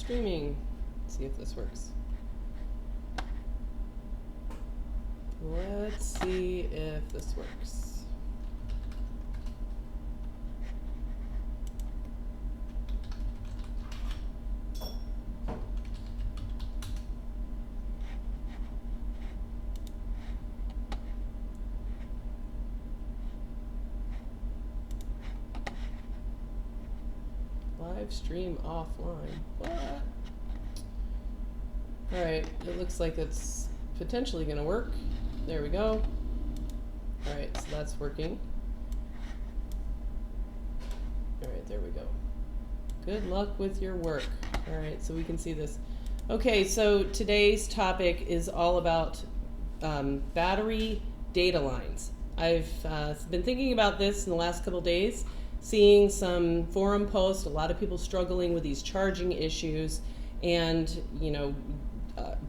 streaming. Let's see if this works. Let's see if this works. Live stream offline. What? All right, it looks like it's potentially going to work. There we go. All right, so that's working. All right, there we go. Good luck with your work. All right, so we can see this. Okay, so today's topic is all about battery data lines. I've been thinking about this in the last couple days, seeing some forum posts, a lot of people struggling with these charging issues, and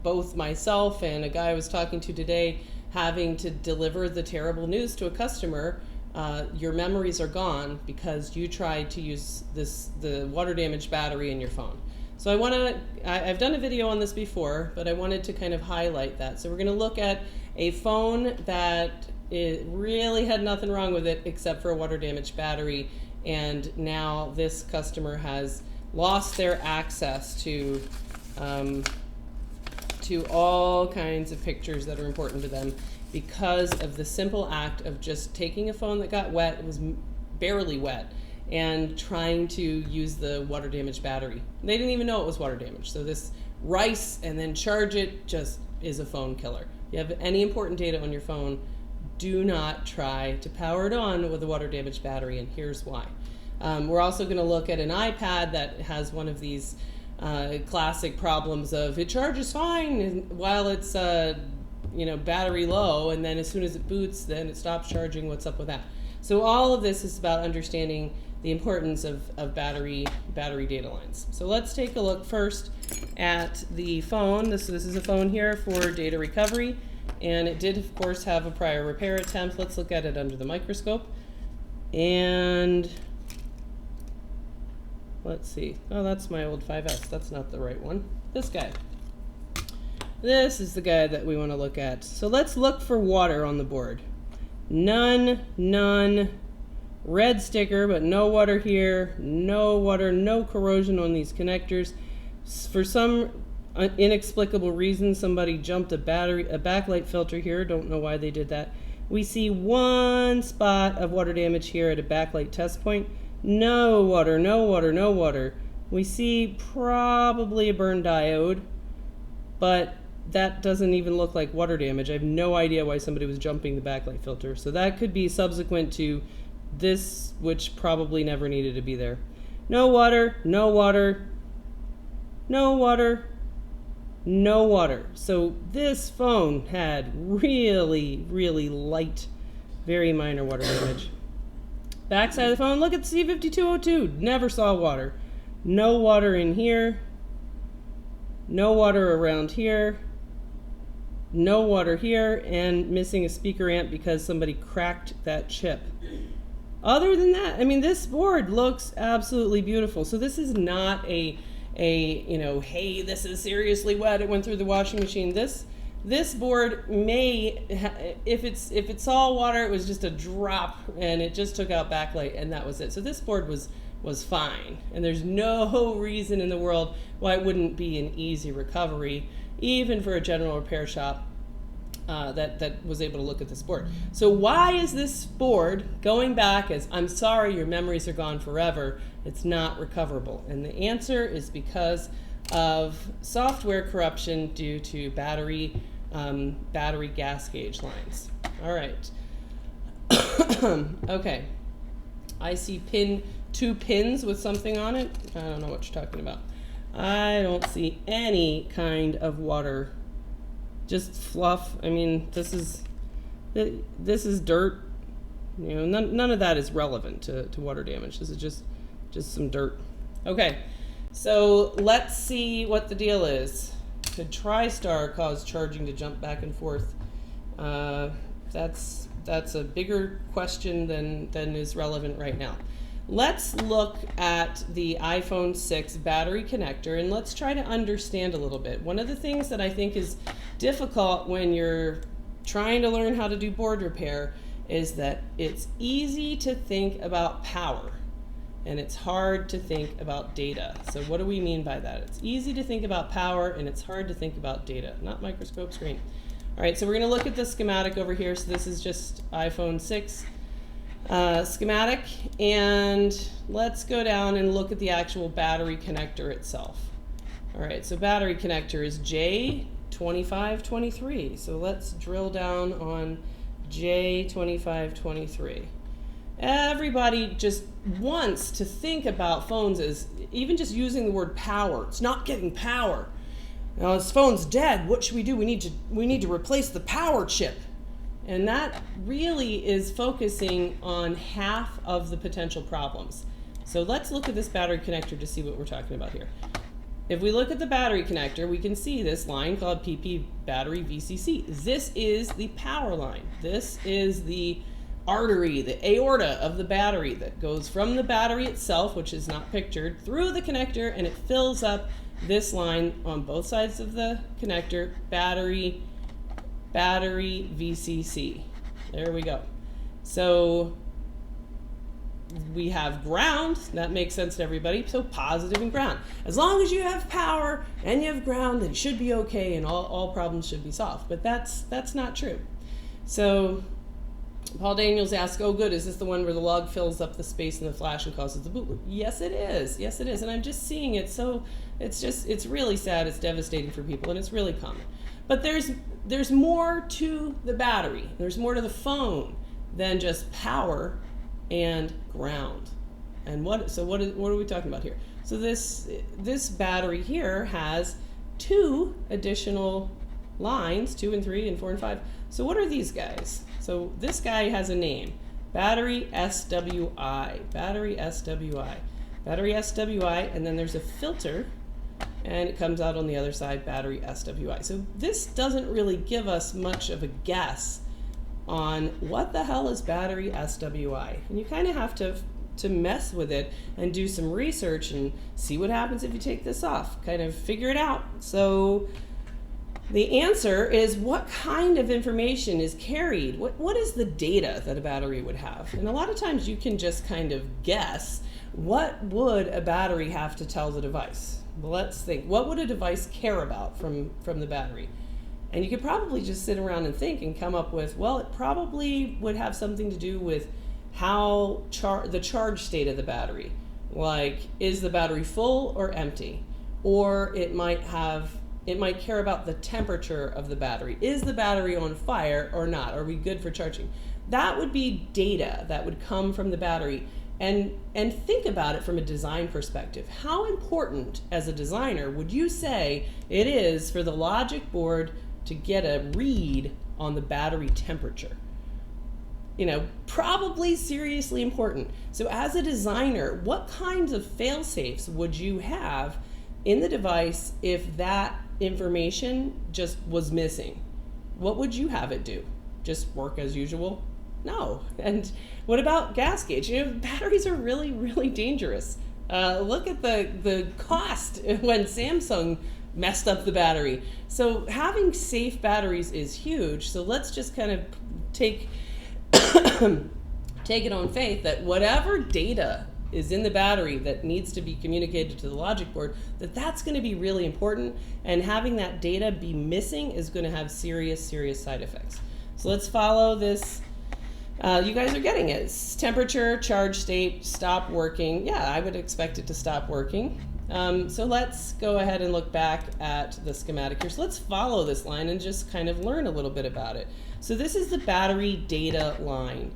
both myself and a guy I was talking to today having to deliver the terrible news to a customer. Your memories are gone because you tried to use the water damaged battery in your phone. So I've done a video on this before, but I wanted to kind of highlight that. So we're going to look at a phone that it really had nothing wrong with it except for a water damaged battery, and now this customer has lost their access to all kinds of pictures that are important to them because of the simple act of just taking a phone that got wet, it was barely wet, and trying to use the water damaged battery. They didn't even know it was water damaged. So this rice and then charge it just is a phone killer. If you have any important data on your phone, do not try to power it on with a water damaged battery, and here's why. We're also going to look at an iPad that has one of these classic problems of it charges fine while it's battery low, and then as soon as it boots, then it stops charging. What's up with that? So all of this is about understanding the importance of battery data lines. So let's take a look first at the phone. This is a phone here for data recovery, and it did of course have a prior repair attempt. Let's look at it under the microscope, and let's see. Oh, that's my old 5S. That's not the right one. This guy. This is the guy that we want to look at. So let's look for water on the board. None, red sticker, but no water here, no water, no corrosion on these connectors. For some inexplicable reason, somebody jumped a backlight filter here. Don't know why they did that. We see one spot of water damage here at a backlight test point. No water, no water, no water. We see probably a burned diode, but that doesn't even look like water damage. I have no idea why somebody was jumping the backlight filter. So that could be subsequent to this, which probably never needed to be there. No water, no water, no water, no water. So this phone had really, really light, very minor water damage. Backside of the phone, look at C5202. Never saw water. No water in here. No water around here. No water here, and missing a speaker amp because somebody cracked that chip. Other than that, I mean, this board looks absolutely beautiful. So this is not a hey, this is seriously wet, it went through the washing machine. This board may, if it's all water, it was just a drop and it just took out backlight and that was it. So this board was fine, and there's no reason in the world why it wouldn't be an easy recovery, even for a general repair shop that was able to look at this board. So why is this board going back as, I'm sorry, your memories are gone forever, it's not recoverable? And the answer is because of software corruption due to battery gas gauge lines. All right. Okay. I see two pins with something on it. I don't know what you're talking about. I don't see any kind of water, just fluff. I mean, this is dirt. None of that is relevant to water damage. This is just some dirt. Okay, so let's see what the deal is. Could TriStar cause charging to jump back and forth? That's a bigger question than is relevant right now. let's look at the iPhone 6 battery connector and let's try to understand a little bit. One of the things that I think is difficult when you're trying to learn how to do board repair is that it's easy to think about power and it's hard to think about data. So what do we mean by that? It's easy to think about power and it's hard to think about data, not microscope screen. All right, so we're going to look at the schematic over here. So this is just iPhone 6 schematic, and let's go down and look at the actual battery connector itself. All right, so battery connector is J2523. So let's drill down on J2523. Everybody just wants to think about phones as even just using the word power. It's not getting power. Now this phone's dead. What should we do? We need to replace the power chip. And that really is focusing on half of the potential problems. So let's look at this battery connector to see what we're talking about here. If we look at the battery connector, we can see this line called PP battery VCC. This is the power line. This is the artery, the aorta of the battery that goes from the battery itself, which is not pictured, through the connector, and it fills up this line on both sides of the connector, battery VCC. There we go. So we have ground. That makes sense to everybody. So positive and ground. As long as you have power and you have ground, then it should be okay and all problems should be solved. But that's not true. So Paul Daniels asks, oh good, is this the one where the log fills up the space in the flash and causes the boot loop? Yes it is. Yes it is. And I'm just seeing it, so it's really sad, it's devastating for people, and it's really common. But there's more to the battery. There's more to the phone than just power and ground. And what are we talking about here? So this battery here has 2 additional lines, 2 and 3 and 4 and 5. So what are these guys? So this guy has a name, battery SWI, battery SWI, battery SWI, and then there's a filter, and it comes out on the other side, battery SWI. So this doesn't really give us much of a guess on what the hell is battery SWI. And you kind of have to mess with it and do some research and see what happens if you take this off, kind of figure it out. So the answer is, what kind of information is carried? What is the data that a battery would have? And a lot of times you can just kind of guess, what would a battery have to tell the device? Well, let's think, what would a device care about from the battery? And you could probably just sit around and think and come up with, well, it probably would have something to do with how the charge state of the battery. Like, is the battery full or empty? Or it might care about the temperature of the battery. Is the battery on fire or not? Are we good for charging? That would be data that would come from the battery. And think about it from a design perspective. How important as a designer would you say it is for the logic board to get a read on the battery temperature? You know, probably seriously important. So as a designer, what kinds of fail-safes would you have in the device if that information just was missing? What would you have it do? Just work as usual? No. And what about gas gauge? You know, batteries are really, really dangerous. Look at the cost when Samsung messed up the battery. So having safe batteries is huge. So let's just kind of take it on faith that whatever data is in the battery that needs to be communicated to the logic board, that's going to be really important, and having that data be missing is going to have serious side effects. So let's follow this. You guys are getting it. It's temperature, charge state, stop working. Yeah, I would expect it to stop working. So let's go ahead and look back at the schematic here. So let's follow this line and just kind of learn a little bit about it. So this is the battery data line.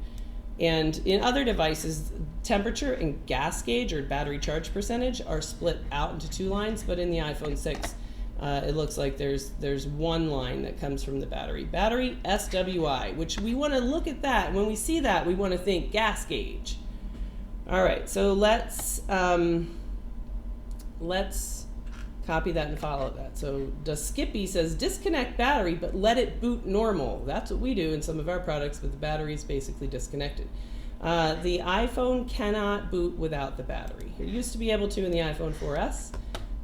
And in other devices, temperature and gas gauge or battery charge percentage are split out into 2 lines, but in the iPhone 6, it looks like there's 1 line that comes from the battery. Battery SWI, which we want to look at that. When we see that, we want to think gas gauge. All right, so let's copy that and follow that. So Skippy says disconnect battery, but let it boot normal. That's what we do in some of our products, but the battery is basically disconnected. The iPhone cannot boot without the battery. It used to be able to in the iPhone 4S,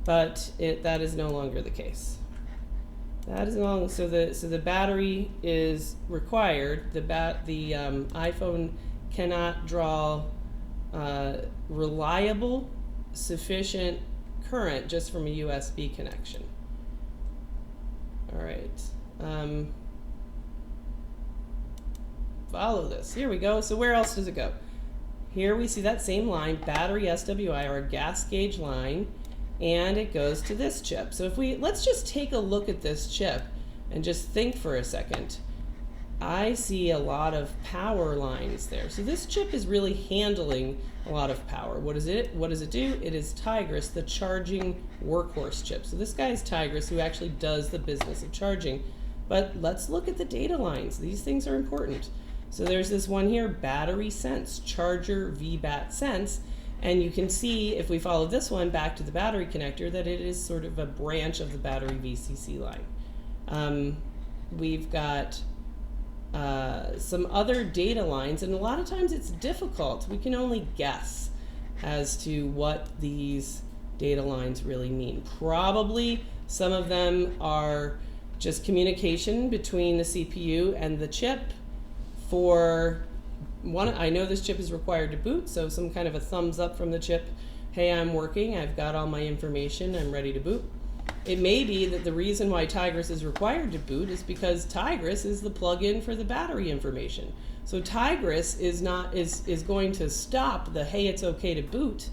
but that is no longer the case. That is no longer, so the battery is required. The iPhone cannot draw reliable, sufficient current just from a USB connection. All right. Follow this. Here we go. So where else does it go? Here we see that same line, battery SWI, or gas gauge line, and it goes to this chip. So let's just take a look at this chip and just think for a second. I see a lot of power lines there. So this chip is really handling a lot of power. What does it do? It is Tigris, the charging workhorse chip. So this guy is Tigris, who actually does the business of charging. But let's look at the data lines. These things are important. So there's this one here, battery sense, charger VBAT sense. And you can see, if we follow this one back to the battery connector, that it is sort of a branch of the battery VCC line. We've got some other data lines, and a lot of times it's difficult. We can only guess as to what these data lines really mean. Probably some of them are just communication between the CPU and the chip. For one, I know this chip is required to boot, so some kind of a thumbs up from the chip. Hey, I'm working, I've got all my information, I'm ready to boot. It may be that the reason why Tigris is required to boot is because Tigris is the plug-in for the battery information. So Tigris is going to stop the hey, it's okay to boot,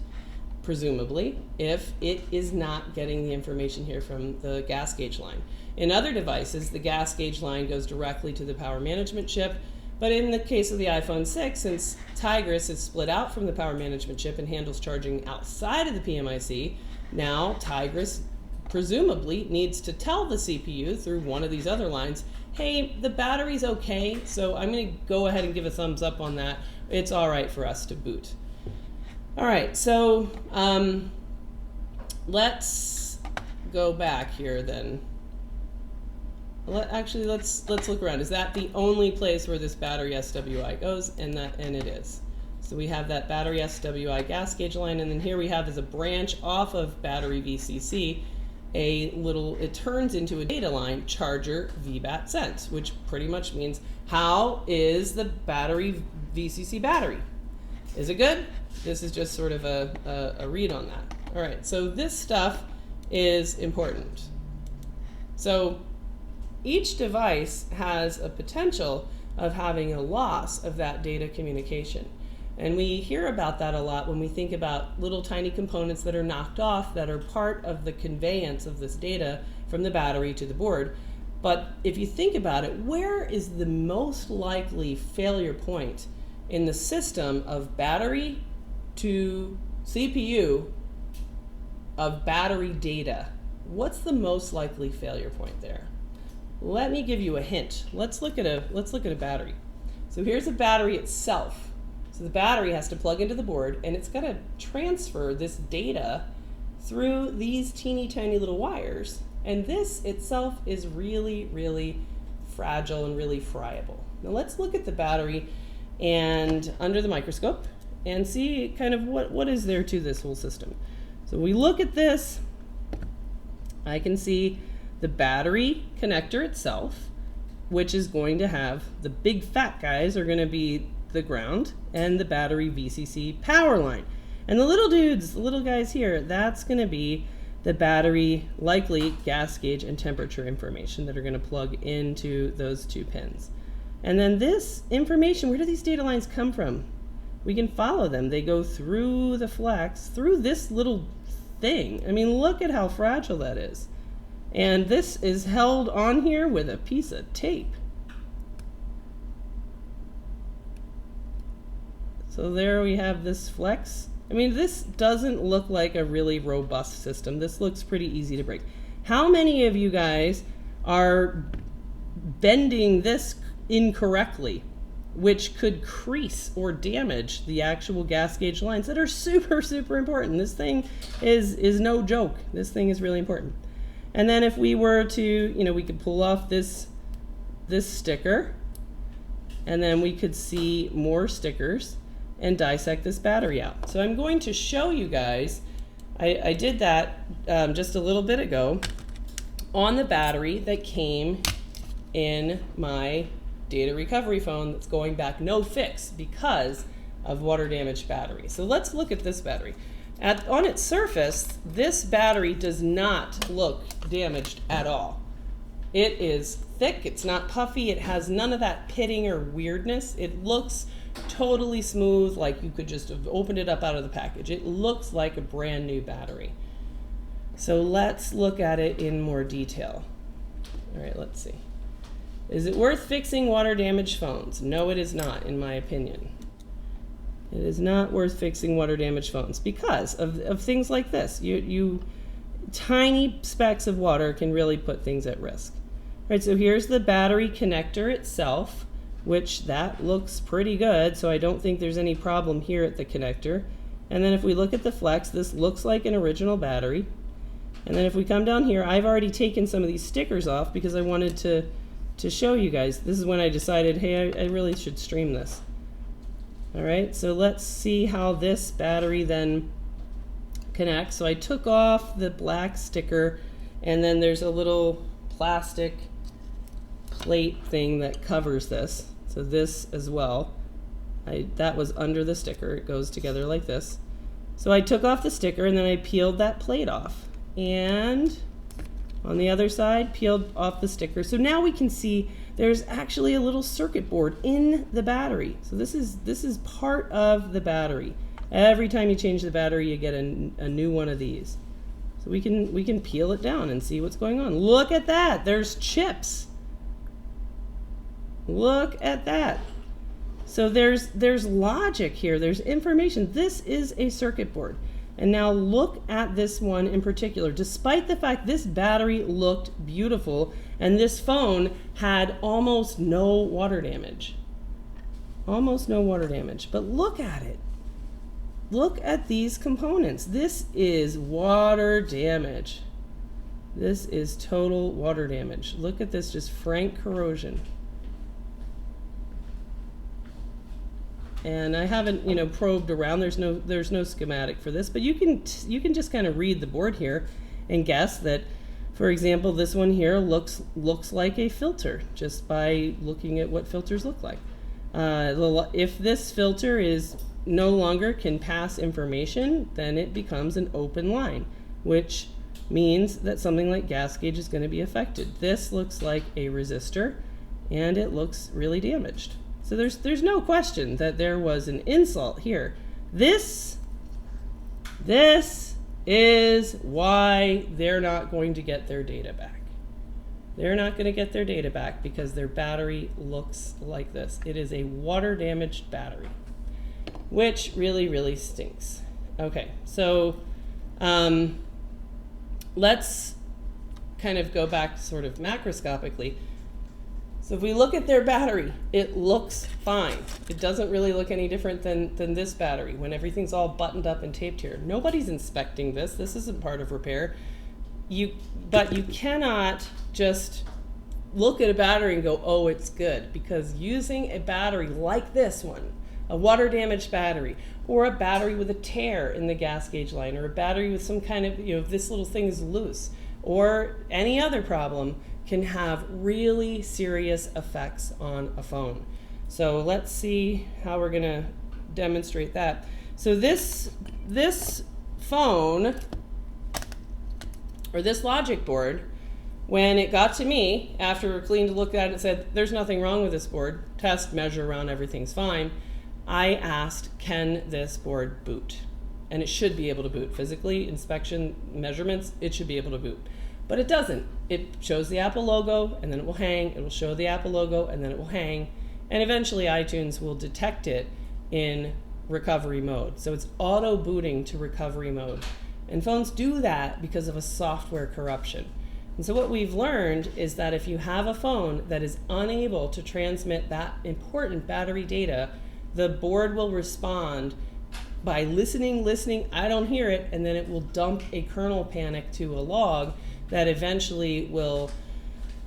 presumably, if it is not getting the information here from the gas gauge line. In other devices, the gas gauge line goes directly to the power management chip. But in the case of the iPhone 6, since Tigris is split out from the power management chip and handles charging outside of the PMIC, now Tigris presumably needs to tell the CPU through one of these other lines, hey, the battery's okay, so I'm going to go ahead and give a thumbs up on that. It's all right for us to boot. All right, so let's go back here then. Actually, let's look around. Is that the only place where this battery SWI goes? And it is. So we have that battery SWI gas gauge line, and then here we have as a branch off of battery VCC, it turns into a data line, charger VBAT sense, which pretty much means how is the battery VCC battery? Is it good? This is just sort of a read on that. All right, so this stuff is important. So each device has a potential of having a loss of that data communication. And we hear about that a lot when we think about little tiny components that are knocked off that are part of the conveyance of this data from the battery to the board. But if you think about it, where is the most likely failure point in the system of battery to CPU of battery data? What's the most likely failure point there? Let me give you a hint. Let's look at a battery. So here's a battery itself. So the battery has to plug into the board, and it's got to transfer this data through these teeny tiny little wires. And this itself is really, really fragile and really friable. Now let's look at the battery and under the microscope and see kind of what is there to this whole system. So we look at this, I can see the battery connector itself, which is going to have the big fat guys are going to be the ground and the battery VCC power line. And the little dudes, the little guys here, that's going to be the battery, likely gas gauge and temperature information that are going to plug into those two pins. And then this information, where do these data lines come from? We can follow them. They go through the flex, through this little thing. I mean, look at how fragile that is. And this is held on here with a piece of tape. So there we have this flex. I mean, this doesn't look like a really robust system. This looks pretty easy to break. How many of you guys are bending this incorrectly, which could crease or damage the actual gas gauge lines that are super, super important? This thing is no joke. This thing is really important. And then if we were to, we could pull off this sticker, and then we could see more stickers. and dissect this battery out. So I'm going to show you guys, I did that just a little bit ago on the battery that came in my data recovery phone that's going back no fix because of water damaged battery. So let's look at this battery. On its surface, this battery does not look damaged at all. It is thick, it's not puffy, it has none of that pitting or weirdness. It looks totally smooth, like you could just have opened it up out of the package. It looks like a brand new battery. So let's look at it in more detail. All right, let's see. Is it worth fixing water damaged phones? No, it is not, in my opinion. It is not worth fixing water damaged phones because of things like this. Tiny specks of water can really put things at risk. All right, so here's the battery connector itself, which that looks pretty good, so I don't think there's any problem here at the connector. And then if we look at the flex, this looks like an original battery. And then if we come down here, I've already taken some of these stickers off because I wanted to show you guys. This is when I decided, hey, I really should stream this. All right, so let's see how this battery then connects. So I took off the black sticker, and then there's a little plastic plate thing that covers this. So this as well, that was under the sticker. It goes together like this. So I took off the sticker and then I peeled that plate off. And on the other side, peeled off the sticker. So now we can see there's actually a little circuit board in the battery. So this is part of the battery. Every time you change the battery, you get a new one of these. So we can peel it down and see what's going on. Look at that, there's chips. Look at that. So there's logic here, there's information. This is a circuit board. And now look at this one in particular. Despite the fact this battery looked beautiful and this phone had almost no water damage. Almost no water damage, but look at it. Look at these components. This is water damage. This is total water damage. Look at this, just frank corrosion. And I haven't, probed around. There's no schematic for this, but you can just kind of read the board here and guess that, for example, this one here looks like a filter just by looking at what filters look like. If this filter is no longer can pass information, then it becomes an open line, which means that something like gas gauge is going to be affected. This looks like a resistor, and it looks really damaged. So there's no question that there was an insult here. This is why they're not going to get their data back. They're not going to get their data back because their battery looks like this. It is a water damaged battery, which really, really stinks. Okay, so let's kind of go back sort of macroscopically. So if we look at their battery, it looks fine. It doesn't really look any different than this battery when everything's all buttoned up and taped here. Nobody's inspecting this. This isn't part of repair. But you cannot just look at a battery and go, oh, it's good, because using a battery like this one, a water damaged battery, or a battery with a tear in the gas gauge line, or a battery with some kind of, this little thing is loose, or any other problem, can have really serious effects on a phone. So let's see how we're gonna demonstrate that. So this phone, or this logic board, when it got to me, after Clean looked at it and said, there's nothing wrong with this board, test, measure around, everything's fine, I asked, can this board boot? And it should be able to boot. Physically, inspection, measurements, it should be able to boot. But it doesn't. It shows the Apple logo, and then it will hang. It will show the Apple logo, and then it will hang. And eventually iTunes will detect it in recovery mode. So it's auto booting to recovery mode. And phones do that because of a software corruption. And so what we've learned is that if you have a phone that is unable to transmit that important battery data, the board will respond by listening, I don't hear it, and then it will dump a kernel panic to a log that eventually will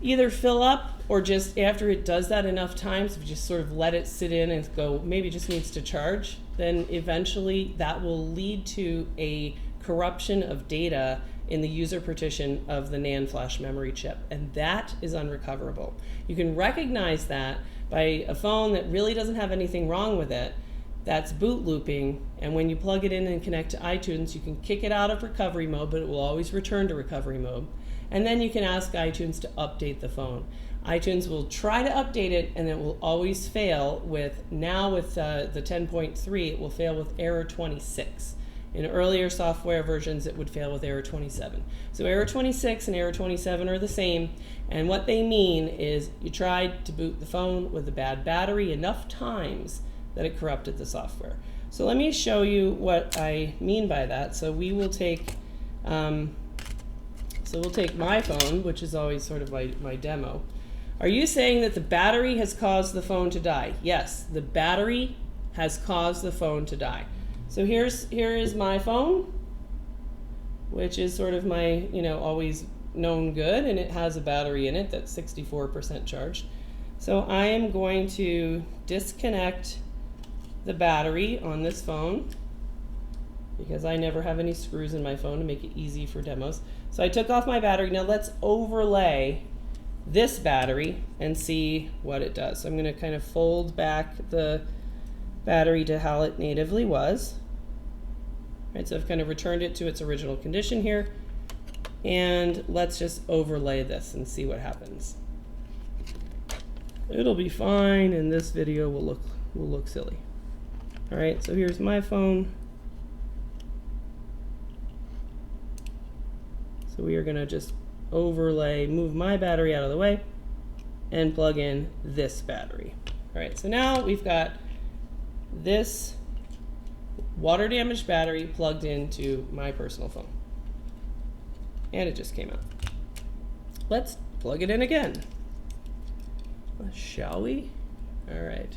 either fill up, or just after it does that enough times, if you just sort of let it sit in and go, maybe it just needs to charge, then eventually that will lead to a corruption of data in the user partition of the NAND flash memory chip, and that is unrecoverable. You can recognize that by a phone that really doesn't have anything wrong with it, that's boot looping, and when you plug it in and connect to iTunes, you can kick it out of recovery mode, but it will always return to recovery mode. And then you can ask iTunes to update the phone. iTunes will try to update it, and it will always fail with, now with the 10.3, it will fail with error 26. In earlier software versions, it would fail with error 27. So error 26 and error 27 are the same, and what they mean is you tried to boot the phone with a bad battery enough times that it corrupted the software. So let me show you what I mean by that. So we will take, we'll take my phone, which is always sort of my demo. Are you saying that the battery has caused the phone to die? Yes, the battery has caused the phone to die. So here is my phone, which is sort of my, always known good, and it has a battery in it that's 64% charged. So I am going to disconnect the battery on this phone because I never have any screws in my phone to make it easy for demos. So I took off my battery. Now let's overlay this battery and see what it does. So I'm going to kind of fold back the battery to how it natively was. Right, so I've kind of returned it to its original condition here. And let's just overlay this and see what happens. It'll be fine, and this video will look silly. All right, so here's my phone. So we are going to just overlay, move my battery out of the way, and plug in this battery. All right, so now we've got this water damaged battery plugged into my personal phone. And it just came out. Let's plug it in again. Shall we? All right.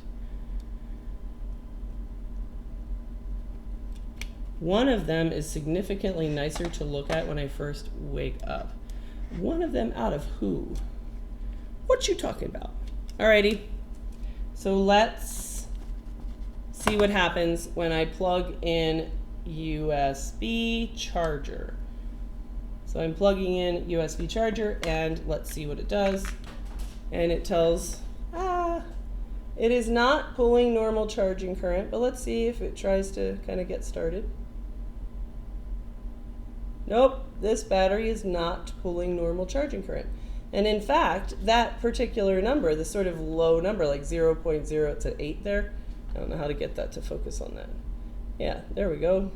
One of them is significantly nicer to look at when I first wake up. One of them out of who? What you talking about? Alrighty. So let's see what happens when I plug in USB charger. So I'm plugging in USB charger, and let's see what it does. And it tells, it is not pulling normal charging current, but let's see if it tries to kind of get started. Nope, this battery is not pulling normal charging current. And in fact, that particular number, the sort of low number, like 0.0, it's at 8 there. I don't know how to get that to focus on that. Yeah, there we go.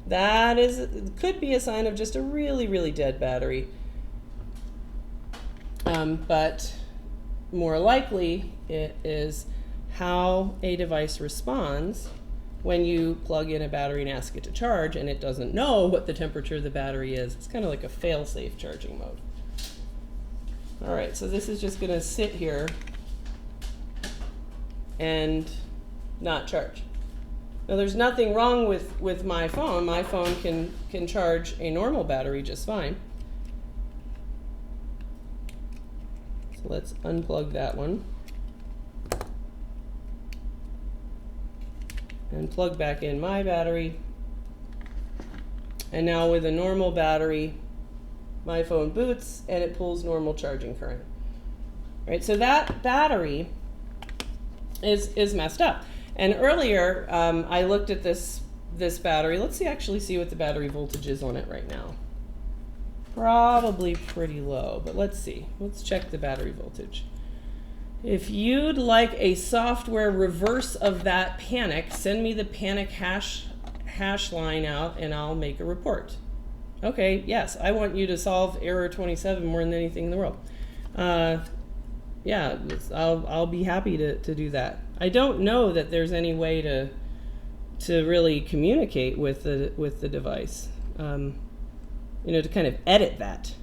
That could be a sign of just a really, really dead battery. But more likely, it is how a device responds when you plug in a battery and ask it to charge, and it doesn't know what the temperature of the battery is. It's kind of like a fail-safe charging mode. All right, so this is just going to sit here and not charge. Now, there's nothing wrong with my phone. My phone can charge a normal battery just fine. So let's unplug that one and plug back in my battery. And now with a normal battery, my phone boots and it pulls normal charging current. Right, so that battery is messed up. And earlier, I looked at this battery. Let's actually see what the battery voltage is on it right now. Probably pretty low, but let's see. Let's check the battery voltage. If you'd like a software reverse of that panic, send me the panic hash line out and I'll make a report. Okay, yes, I want you to solve error 27 more than anything in the world. Yeah, I'll be happy to do that. I don't know that there's any way to really communicate with the device, to kind of edit that.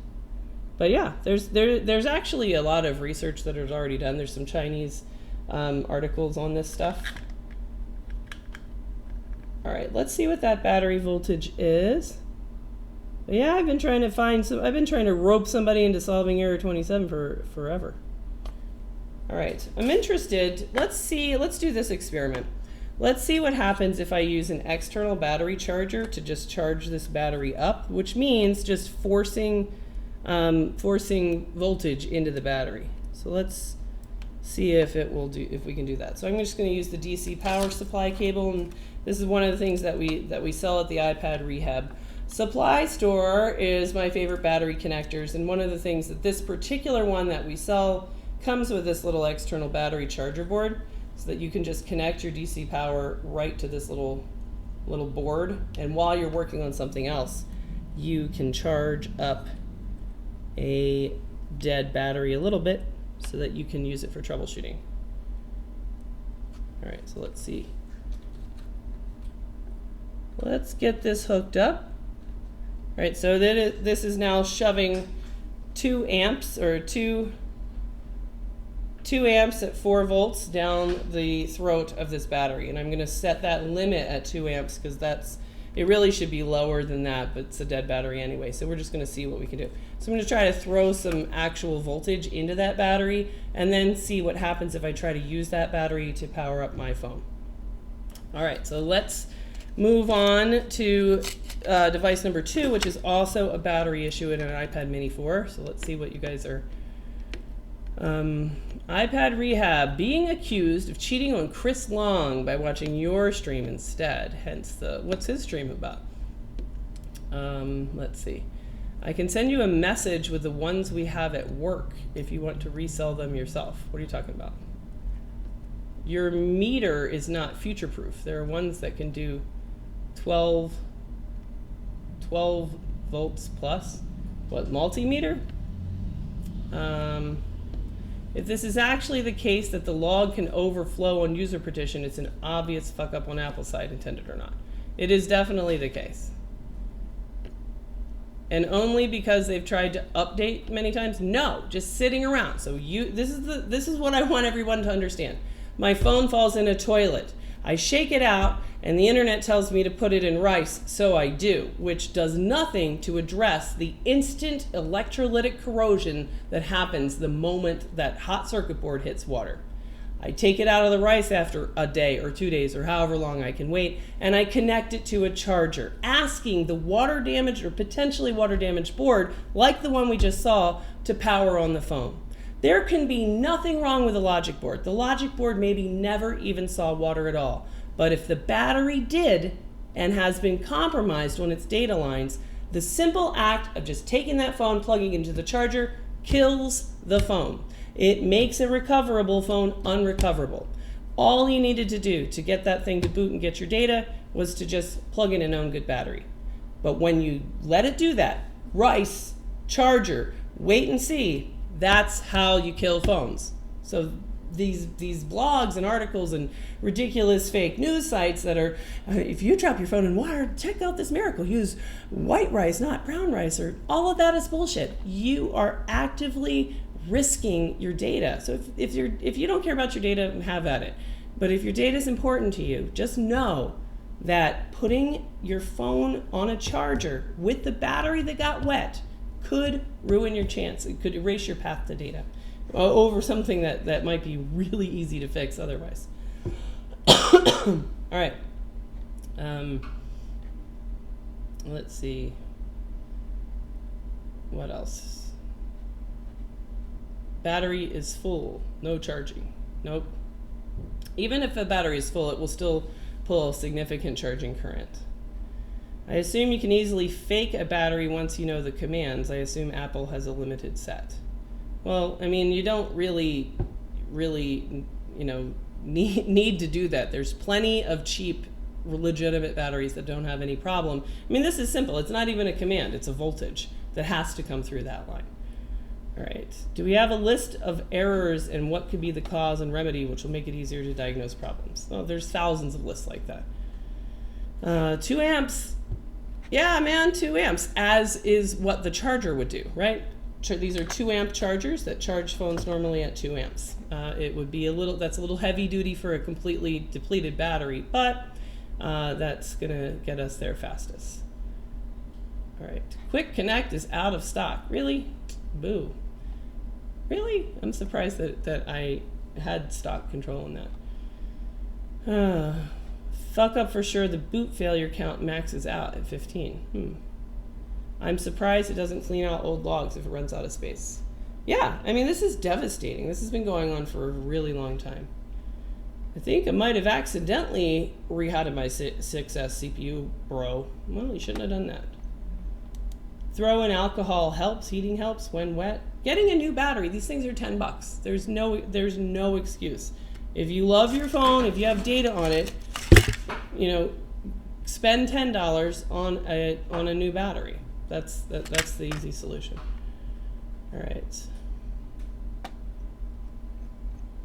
But yeah, there's actually a lot of research that is already done. There's some Chinese articles on this stuff. All right, let's see what that battery voltage is. But yeah, I've been trying to rope somebody into solving error 27 for forever. All right, I'm interested. Let's do this experiment. Let's see what happens if I use an external battery charger to just charge this battery up, which means just forcing voltage into the battery. So let's see if we can do that. So I'm just going to use the DC power supply cable, and this is one of the things that we sell at the iPad Rehab Supply Store. Is my favorite battery connectors, and one of the things that this particular one that we sell comes with this little external battery charger board, so that you can just connect your DC power right to this little board, and while you're working on something else, you can charge up a dead battery a little bit so that you can use it for troubleshooting. All right, so let's see. Let's get this hooked up. All right, so this is now shoving 2 amps or 2 amps at 4 volts down the throat of this battery, and I'm going to set that limit at 2 amps because it really should be lower than that, but it's a dead battery anyway, so we're just going to see what we can do. So I'm going to try to throw some actual voltage into that battery and then see what happens if I try to use that battery to power up my phone. All right, so let's move on to device number 2, which is also a battery issue in an iPad Mini 4. So let's see what you guys are. iPad Rehab, being accused of cheating on Chris Long by watching your stream instead. Hence what's his stream about? Let's see. I can send you a message with the ones we have at work if you want to resell them yourself. What are you talking about? Your meter is not future proof. There are ones that can do 12 volts plus. What, multimeter? If this is actually the case that the log can overflow on user partition, it's an obvious fuck up on Apple's side, intended or not. It is definitely the case. And only because they've tried to update many times? No, just sitting around. So this is what I want everyone to understand. My phone falls in a toilet. I shake it out, and the internet tells me to put it in rice, so I do, which does nothing to address the instant electrolytic corrosion that happens the moment that hot circuit board hits water. I take it out of the rice after a day or 2 days or however long I can wait, and I connect it to a charger, asking the water damaged or potentially water damaged board, like the one we just saw, to power on the phone. There can be nothing wrong with the logic board. The logic board maybe never even saw water at all. But if the battery did and has been compromised on its data lines, the simple act of just taking that phone, plugging it into the charger, kills the phone. It makes a recoverable phone unrecoverable. All you needed to do to get that thing to boot and get your data was to just plug in a known good battery. But when you let it do that, rice, charger, wait and see, that's how you kill phones. So these blogs and articles and ridiculous fake news sites that are, if you drop your phone in water, check out this miracle. Use white rice, not brown rice, or all of that is bullshit. You are actively risking your data. So if you don't care about your data, have at it. But if your data is important to you, just know that putting your phone on a charger with the battery that got wet could ruin your chance. It could erase your path to data over something that might be really easy to fix otherwise. All right. Let's see. What else? Battery is full. No charging. Nope. Even if the battery is full, it will still pull a significant charging current. I assume you can easily fake a battery once you know the commands. I assume Apple has a limited set. Well, I mean, you don't really, need to do that. There's plenty of cheap, legitimate batteries that don't have any problem. I mean, this is simple. It's not even a command. It's a voltage that has to come through that line. All right. Do we have a list of errors and what could be the cause and remedy, which will make it easier to diagnose problems? Oh, there's thousands of lists like that. 2 amps. Yeah, man, 2 amps, as is what the charger would do, right? These are 2 amp chargers that charge phones normally at 2 amps. It would be that's a little heavy duty for a completely depleted battery, but that's gonna get us there fastest. All right, Quick Connect is out of stock. Really? Boo. Really? I'm surprised that I had stock control on that. Fuck up for sure, the boot failure count maxes out at 15. I'm surprised it doesn't clean out old logs if it runs out of space. Yeah, I mean, this is devastating. This has been going on for a really long time. I think I might have accidentally rerouted my 6S CPU, bro. Well, you shouldn't have done that. Throw in alcohol helps, heating helps when wet. Getting a new battery, these things are $10. There's no excuse. If you love your phone, if you have data on it, you know, spend $10 on a new battery. That's the easy solution. All right.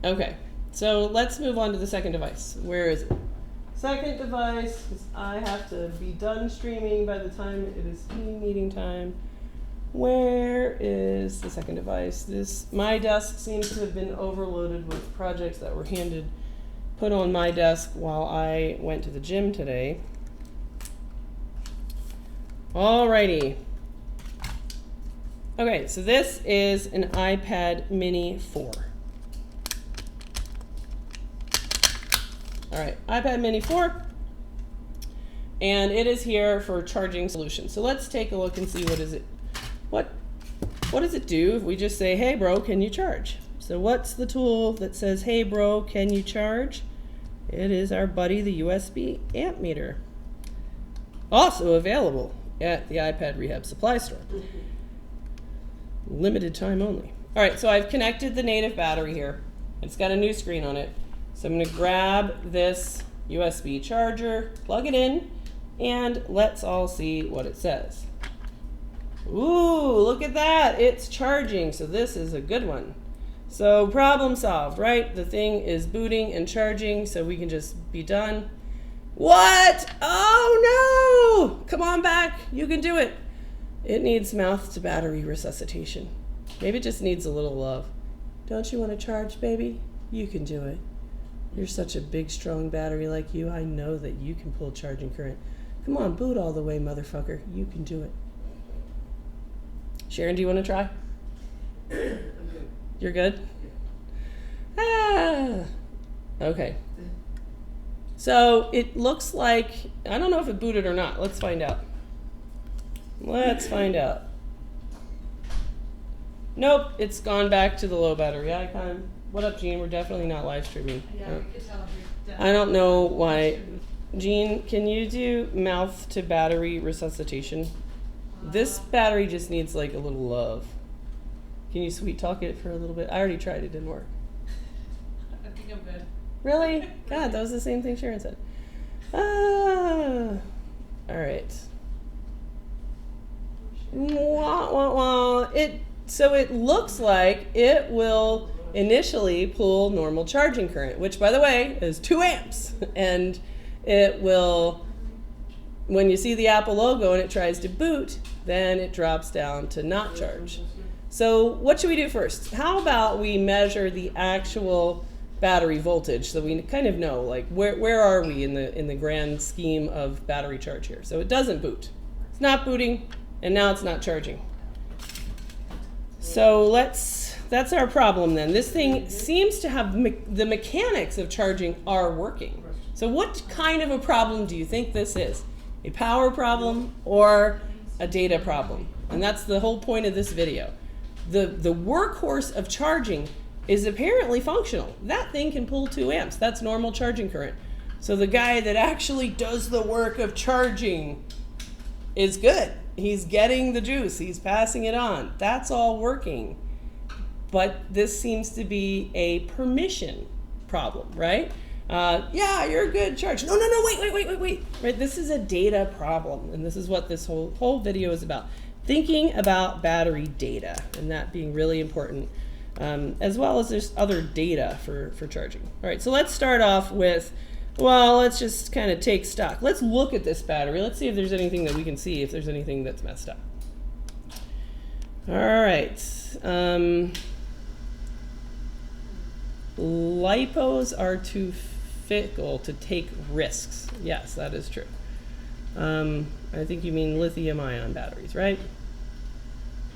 Okay, so let's move on to the second device. Where is it? Second device, because I have to be done streaming by the time it is team meeting time. Where is the second device? My desk seems to have been overloaded with projects that were put on my desk while I went to the gym today. Alrighty. Okay, so this is an iPad Mini 4. All right, iPad Mini 4, and it is here for charging solutions. So let's take a look and see what does it do if we just say, hey bro, can you charge? So what's the tool that says, hey bro, can you charge? It is our buddy, the USB amp meter. Also available at the iPad Rehab Supply Store. Limited time only. All right, so I've connected the native battery here. It's got a new screen on it. So I'm going to grab this USB charger, plug it in, and let's all see what it says. Ooh, look at that. It's charging. So this is a good one. So problem solved, right? The thing is booting and charging, so we can just be done. What? Oh no! Come on back. You can do it. It needs mouth to battery resuscitation. Maybe it just needs a little love. Don't you want to charge, baby? You can do it. You're such a big, strong battery like you. I know that you can pull charging current. Come on, boot all the way, motherfucker. You can do it. Sharon, do you want to try? I'm good. You're good? Ah. Okay. So it looks like, I don't know if it booted or not. Let's find out. Let's find out. Nope, it's gone back to the low battery icon. What up, Gene? We're definitely not live streaming. Yeah, we could tell if you're I don't know why. Gene, can you do mouth to battery resuscitation? This battery just needs like a little love. Can you sweet talk it for a little bit? I already tried, it didn't work. I think I'm good. Really? God, that was the same thing Sharon said. Ah. All right. Wah, wah, wah. So it looks like it will initially pull normal charging current, which by the way is 2 amps. And it will, when you see the Apple logo and it tries to boot, then it drops down to not charge. So what should we do first? How about we measure the actual battery voltage so we kind of know like where are we in the grand scheme of battery charge here. So it doesn't boot. It's not booting, and now it's not charging. So that's our problem then. This thing seems to have the mechanics of charging are working. So what kind of a problem do you think this is? A power problem or a data problem? And that's the whole point of this video. The workhorse of charging is apparently functional. That thing can pull 2 amps. That's normal charging current. So the guy that actually does the work of charging is good. He's getting the juice. He's passing it on. That's all working. But this seems to be a permission problem, right? Yeah, you're a good charge. No, wait. Right, this is a data problem, and this is what this whole video is about. Thinking about battery data, and that being really important, as well as there's other data for charging. All right, so let's start off with, well, let's just kind of take stock. Let's look at this battery. Let's see if there's anything that we can see, if there's anything that's messed up. All right. Lipos are too fickle to take risks. Yes, that is true. I think you mean lithium-ion batteries, right?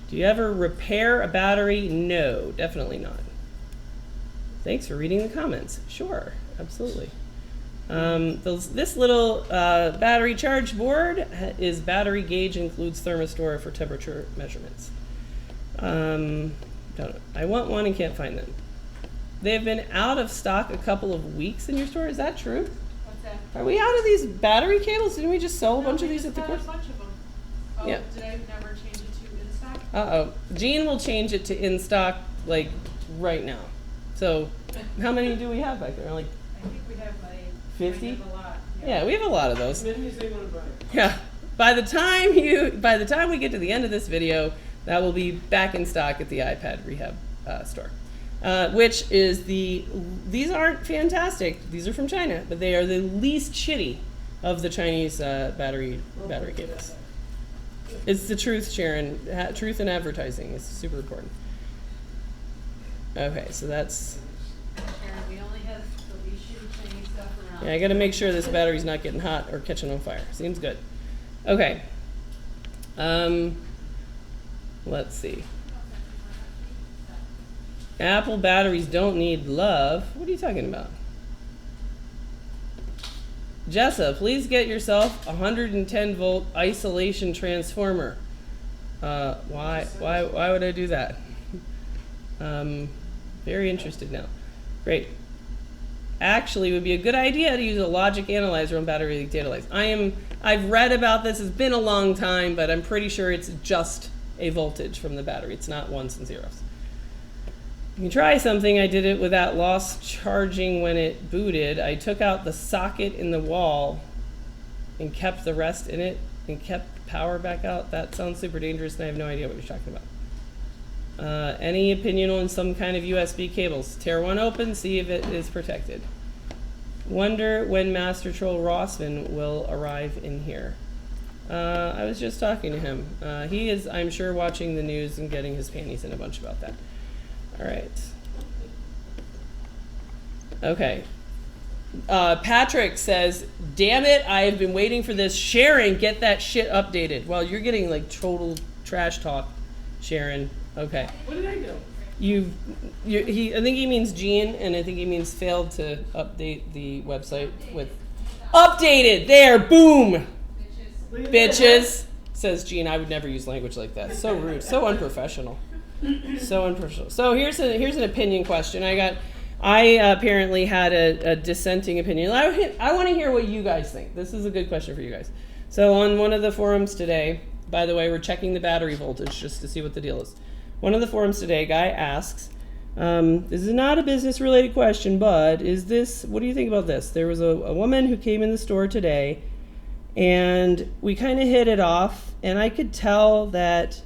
Do you ever repair a battery? No, definitely not. Thanks for reading the comments. Sure, absolutely. This little battery charge board is battery gauge, includes thermistor for temperature measurements. Don't know. I want one and can't find them. They've been out of stock a couple of weeks in your store. Is that true? What's that? Are we out of these battery cables? Didn't we just sell a bunch of we these just at the had course? a bunch of them. Oh, Yeah. did I never change it to in stock? Uh-oh. Jean will change it to in stock, like, right now. So, how many do we have back there? Like, I think we have like 50? kind of a lot. yeah, we have a lot of those. Many as they want to buy. Yeah. By the time we get to the end of this video, that will be back in stock at the iPad Rehab store. Which is these aren't fantastic. These are from China, but they are the least shitty of the Chinese battery cables. It's the truth, Sharon. Truth in advertising is super important. Okay, so that's. Sharon, we only have the least shitty Chinese stuff around. Yeah, I got to make sure this battery's not getting hot or catching on fire. Seems good. Okay. Let's see. Apple batteries don't need love. What are you talking about? Jessa, please get yourself a 110 volt isolation transformer. Why would I do that? Very interested now. Great. Actually, it would be a good idea to use a logic analyzer on battery data lakes. I've read about this. It's been a long time, but I'm pretty sure it's just a voltage from the battery. It's not ones and zeros. You can try something. I did it without lost charging when it booted. I took out the socket in the wall and kept the rest in it and kept power back out. That sounds super dangerous, and I have no idea what you're talking about. Any opinion on some kind of USB cables? Tear one open, see if it is protected. Wonder when Master Troll Rossman will arrive in here. I was just talking to him. He is, I'm sure, watching the news and getting his panties in a bunch about that. All right. Okay. Patrick says, damn it, I have been waiting for this. Sharon, get that shit updated. Well, you're getting like total trash talk, Sharon. Okay. What did I do? I think he means Jean, and I think he means failed to update the website with updated. There, boom. Bitches, says Jean. I would never use language like that. So rude, so unprofessional. So unprofessional. So here's an opinion question. I apparently had a dissenting opinion. I want to hear what you guys think. This is a good question for you guys. So on one of the forums today, by the way, we're checking the battery voltage just to see what the deal is. One of the forums today, a guy asks, this is not a business related question, but what do you think about this? There was a woman who came in the store today, and we kind of hit it off, and I could tell that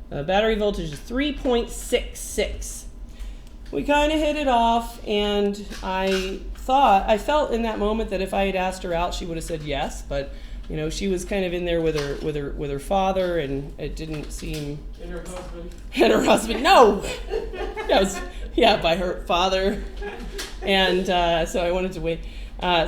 battery voltage is 3.66. We kind of hit it off, and I felt in that moment that if I had asked her out, she would have said yes, but you know, she was kind of in there with her father, and it didn't seem. And her husband. And her husband, no. Yeah, by her father, and so I wanted to wait.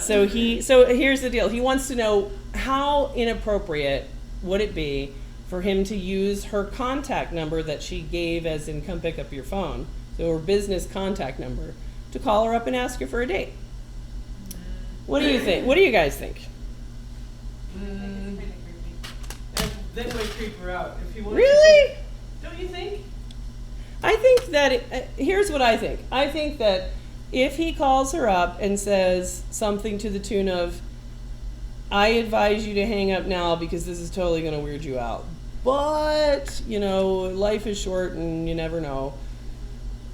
So here's the deal. He wants to know how inappropriate would it be for him to use her contact number that she gave as in come pick up your phone, so her business contact number, to call her up and ask her for a date. What do you think? What do you guys think? And then might creep her out if he wants. Really? Don't you think? I think that here's what I think. I think that if he calls her up and says something to the tune of, I advise you to hang up now because this is totally going to weird you out. But, you know, life is short and you never know.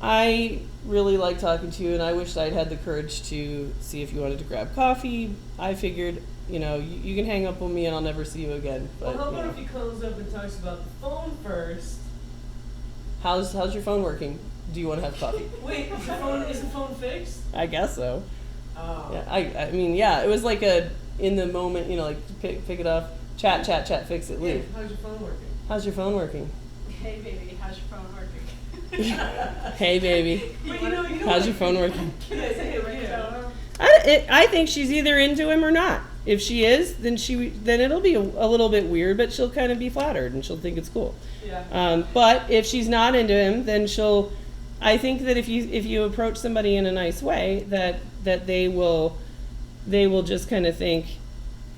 I really like talking to you, and I wish I'd had the courage to see if you wanted to grab coffee. I figured, you know, you can hang up on me and I'll never see you again. But, Well, how about if he comes up and talks about the phone first? How's your phone working? Do you want to have coffee? Wait, is the phone fixed? I guess so. Oh. Yeah, I mean, yeah, it was like in the moment, you know, like pick it up, chat, fix it, leave. Yeah, how's your phone working? How's your phone working? Hey baby, how's your phone working? Hey baby, But you know how's your phone working? Can I say it? Yeah. I think she's either into him or not. If she is, then it'll be a little bit weird, but she'll kind of be flattered and she'll think it's cool. Yeah. But if she's not into him, then I think that if you approach somebody in a nice way, that they will they will just kind of think,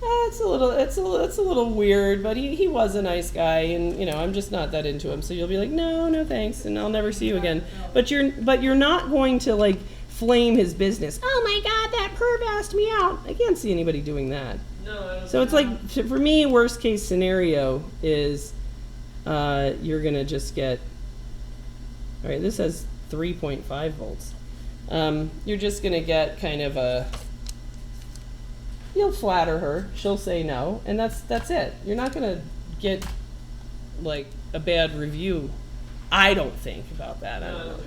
it's a little weird, but he was a nice guy, and you know, I'm just not that into him. So you'll be like, no thanks, and I'll never see you again. But you're not going to like flame his business. Oh my God, that perv asked me out. I can't see anybody doing that. No, I don't. So it's like, for me, worst case scenario is you're gonna just get, all right, this has 3.5 volts. You're just gonna get kind of a, you'll flatter her, she'll say no, and that's it. You're not gonna get like a bad review, I don't think, about that. I don't know.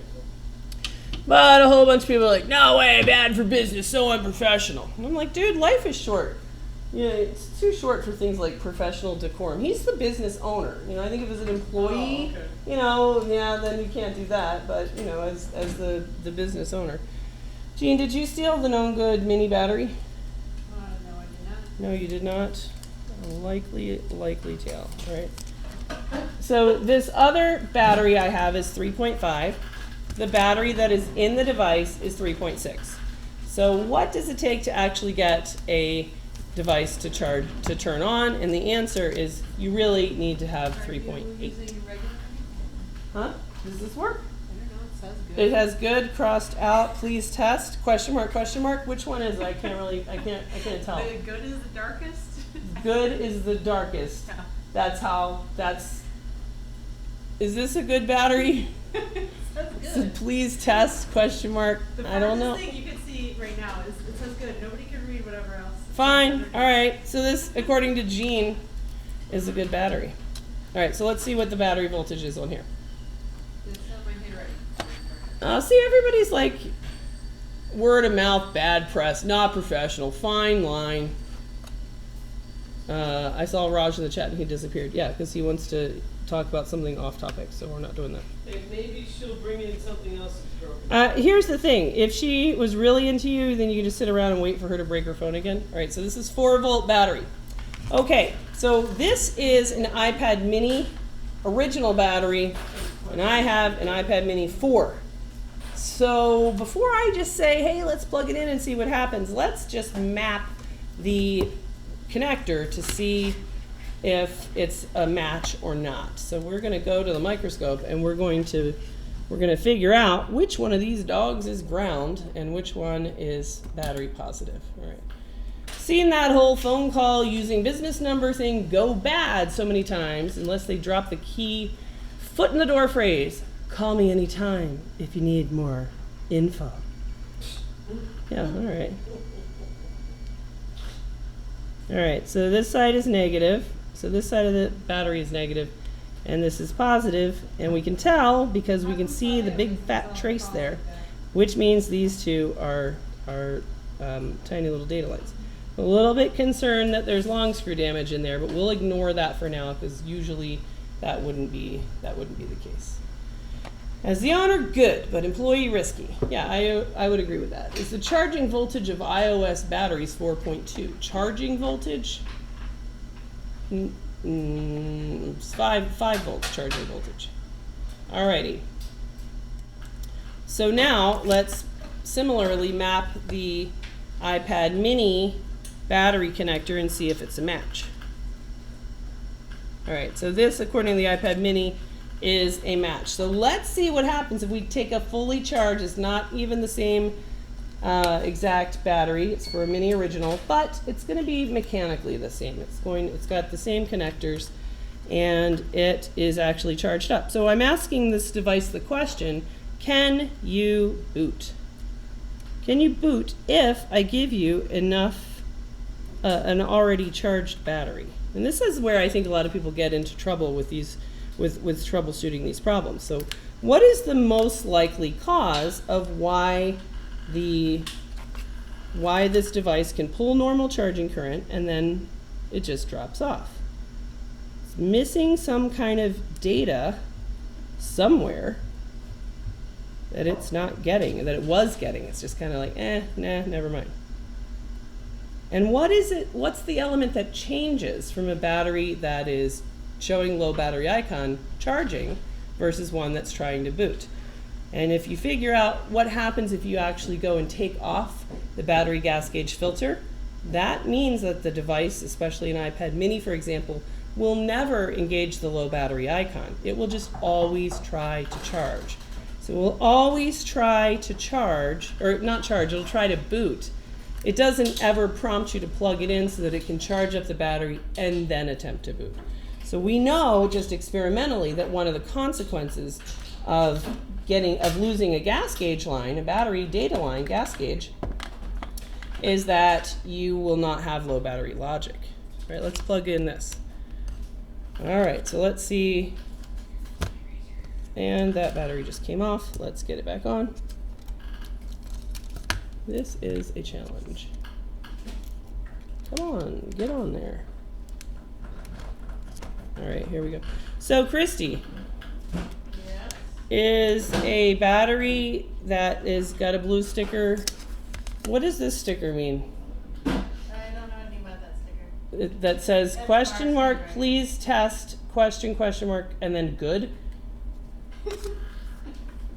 But a whole bunch of people are like, no way, bad for business, so unprofessional. And I'm like, dude, life is short. Yeah, it's too short for things like professional decorum. He's the business owner. You know, I think if as an employee, okay. you know, yeah, then you can't do that. But you know, as the business owner. Jean, did you steal the known good mini battery? No, I did not. No, you did not. A likely tale. All right. So this other battery I have is 3.5. The battery that is in the device is 3.6. So what does it take to actually get a device to turn on? And the answer is you really need to have 3.8. Are you using regular? Huh? Does this work? I don't know, it says good. It has good crossed out. Please test. Question mark, question mark. Which one is it? I can't tell. The good is the darkest? Good is the darkest. Yeah. Is this a good battery? It says good. So please test, question mark. The I don't know. farthest thing you can see right now is it says good. Nobody can read whatever else. Fine. All right. So this, according to Jean, is a good battery. All right. So let's see what the battery voltage is on here. It's on my handwriting. See, everybody's like word of mouth, bad press, not professional, fine line. I saw Raj in the chat and he disappeared. Yeah, because he wants to talk about something off topic, so we're not doing that. Hey, maybe she'll bring in something else that's broken. Here's the thing. If she was really into you, then you can just sit around and wait for her to break her phone again. All right, so this is 4-volt battery. Okay, so this is an iPad mini original battery, and I have an iPad mini 4. So before I just say, hey, let's plug it in and see what happens, let's just map the connector to see if it's a match or not. So we're going to go to the microscope and we're going to figure out which one of these dogs is ground and which one is battery positive. All right. Seen that whole phone call using business number thing go bad so many times, unless they drop the key foot in the door phrase, call me anytime if you need more info. Yeah, all right. All right, so this side is negative. So this side of the battery is negative, and this is positive, and we can tell because we can see the big fat trace there, which means these two are tiny little data lights. A little bit concerned that there's long screw damage in there, but we'll ignore that for now because usually that wouldn't be the case. As the owner, good, but employee risky. Yeah, I would agree with that. Is the charging voltage of iOS batteries 4.2? Charging voltage? 5 volts charging voltage. Alrighty. So now let's similarly map the iPad mini battery connector and see if it's a match. Alright, so this, according to the iPad mini, is a match. So let's see what happens if we take a fully charged, it's not even the same exact battery, it's for a mini original, but it's going to be mechanically the same. It's got the same connectors and it is actually charged up. So I'm asking this device the question, can you boot? Can you boot if I give you enough, an already charged battery? And this is where I think a lot of people get into trouble with these with troubleshooting these problems. So what is the most likely cause of why this device can pull normal charging current and then it just drops off? It's missing some kind of data somewhere that it's not getting, that it was getting. It's just kind of like, nah, never mind. And what's the element that changes from a battery that is showing low battery icon charging versus one that's trying to boot? And if you figure out what happens if you actually go and take off the battery gas gauge filter, that means that the device, especially an iPad mini, for example, will never engage the low battery icon. It will just always try to charge. So it will always try to charge, or not charge, it'll try to boot. It doesn't ever prompt you to plug it in so that it can charge up the battery and then attempt to boot. So we know just experimentally that one of the consequences of losing a gas gauge line, a battery data line, gas gauge, is that you will not have low battery logic. All right, let's plug in this. All right, so let's see. And that battery just came off. Let's get it back on. This is a challenge. Come on, get on there. All right, here we go. So Christy, is a battery that is got a blue sticker. What does this sticker mean? I don't know anything about that sticker. That says That's question Mark's mark, please test, question mark, and then good.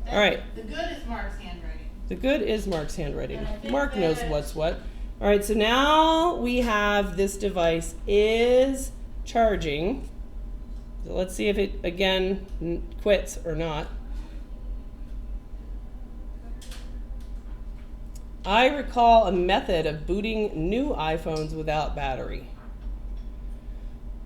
All right. The good is Mark's handwriting. The good is Mark's handwriting. And I think Mark knows that- what's what. All right, so now we have this device is charging. So let's see if it again quits or not. I recall a method of booting new iPhones without battery.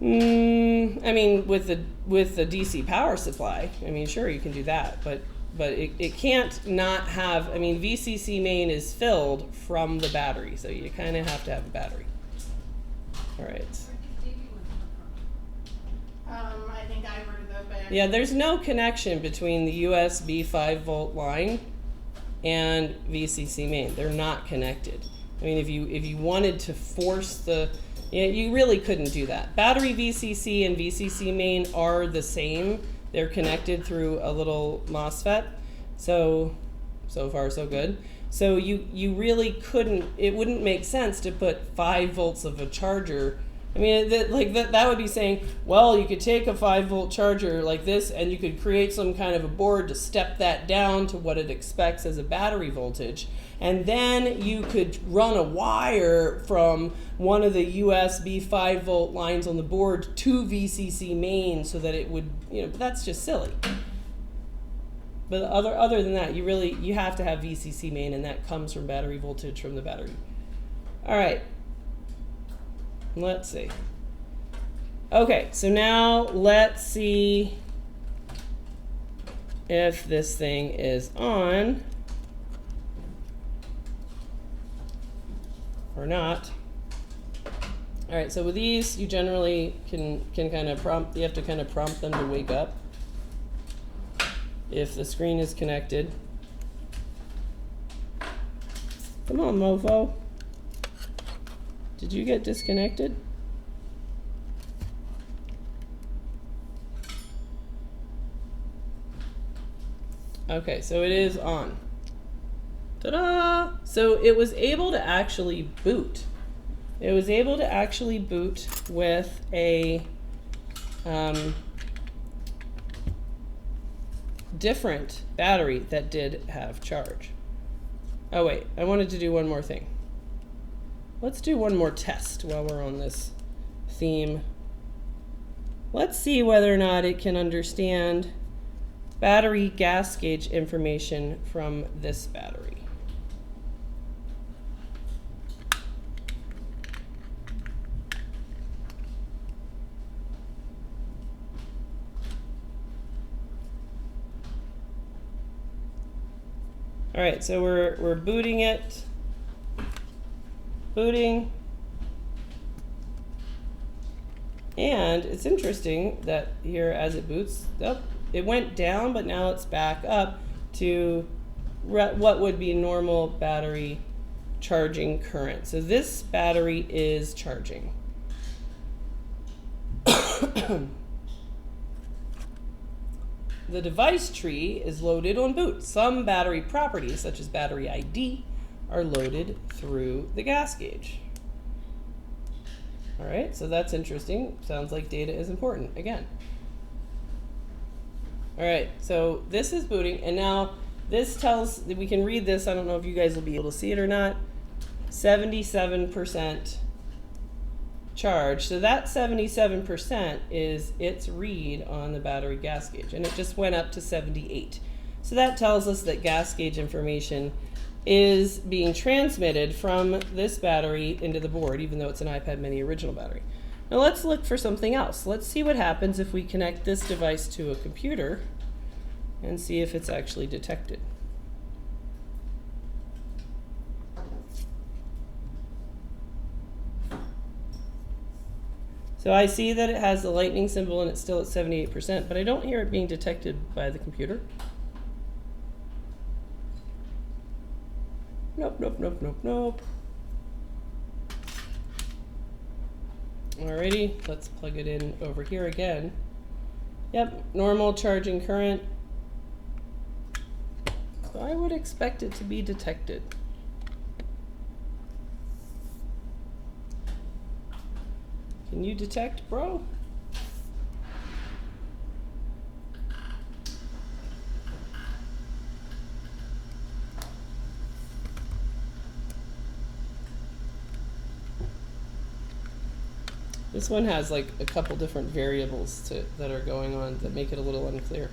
I mean, with the DC power supply, I mean, sure, you can do that, but it can't not have, I mean, VCC main is filled from the battery, so you kind of have to have a battery. All right. I think I wrote it up by Yeah, there's no connection between the USB 5-volt line and VCC main. They're not connected. I mean, if you wanted to force the, you really couldn't do that. Battery VCC and VCC main are the same. They're connected through a little MOSFET. So far so good. So you really couldn't, it wouldn't make sense to put 5 volts of a charger. I mean, that would be saying, well, you could take a 5-volt charger like this and you could create some kind of a board to step that down to what it expects as a battery voltage. And then you could run a wire from one of the USB 5-volt lines on the board to VCC main so that it would, but that's just silly. But other than that, you have to have VCC main, and that comes from battery voltage from the battery. All right. Let's see. Okay, so now let's see if this thing is on or not. All right, so with these, you generally can kind of prompt, you have to kind of prompt them to wake up if the screen is connected. Come on, mofo. Did you get disconnected? Okay, so it is on. Ta-da! So it was able to actually boot. It was able to actually boot with a different battery that did have charge. Oh wait, I wanted to do one more thing. Let's do one more test while we're on this theme. Let's see whether or not it can understand battery gas gauge information from this battery. All right, so we're booting it. Booting. And it's interesting that here as it boots, it went down, but now it's back up to what would be normal battery charging current. So this battery is charging. The device tree is loaded on boot. Some battery properties, such as battery ID, are loaded through the gas gauge. All right, so that's interesting. Sounds like data is important again. All right, so this is booting, and now This tells, we can read this, I don't know if you guys will be able to see it or not, 77% charge. So that 77% is its read on the battery gas gauge, and it just went up to 78. So that tells us that gas gauge information is being transmitted from this battery into the board, even though it's an iPad mini original battery. Now let's look for something else. Let's see what happens if we connect this device to a computer and see if it's actually detected. So I see that it has the lightning symbol and it's still at 78%, but I don't hear it being detected by the computer. Nope, nope, nope, nope, nope. Alrighty, let's plug it in over here again. Yep, normal charging current. So I would expect it to be detected. Can you detect, bro? This one has like a couple different variables that are going on that make it a little unclear.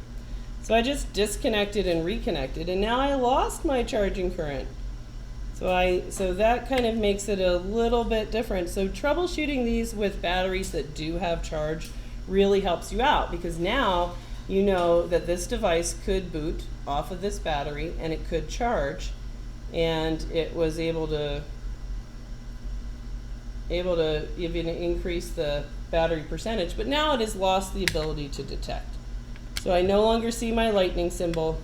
So I just disconnected and reconnected, and now I lost my charging current. So that kind of makes it a little bit different. So troubleshooting these with batteries that do have charge really helps you out, because now you know that this device could boot off of this battery and it could charge, and it was able to even increase the battery percentage, but now it has lost the ability to detect. So I no longer see my lightning symbol,